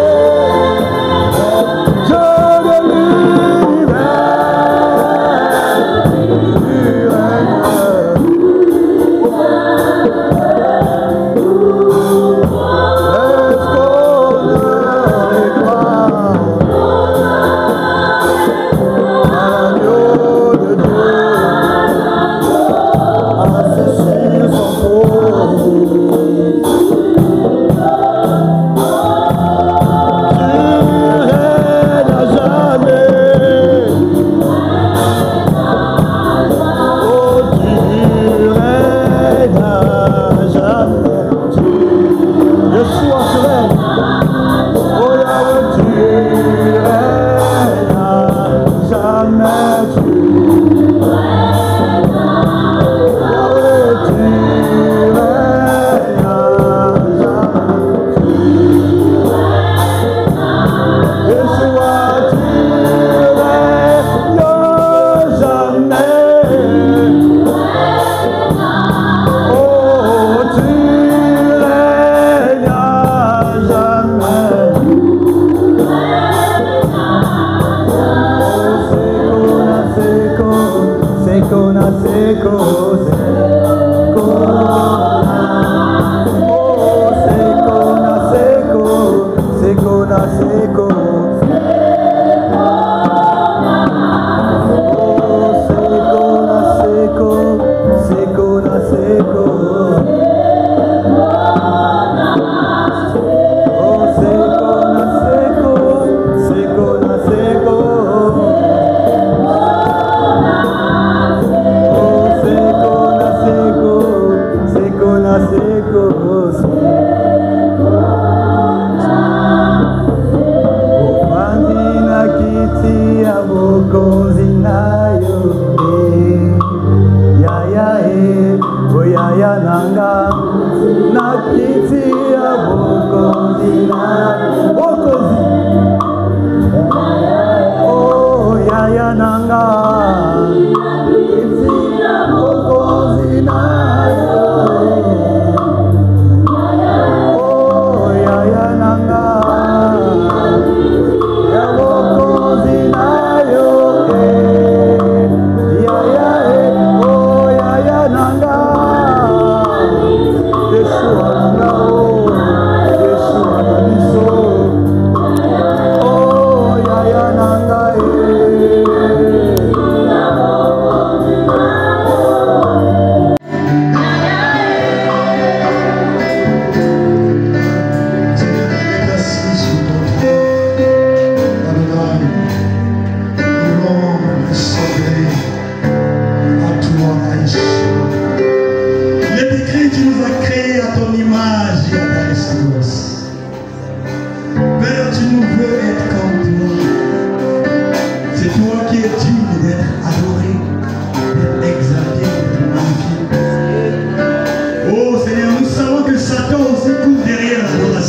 [SPEAKER 1] Dieu de l'univers, tu règnes. Est-ce qu'on arrive pas à l'agneau de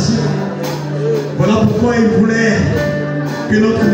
[SPEAKER 1] Dieu, assis sur son trône?
[SPEAKER 3] Que notre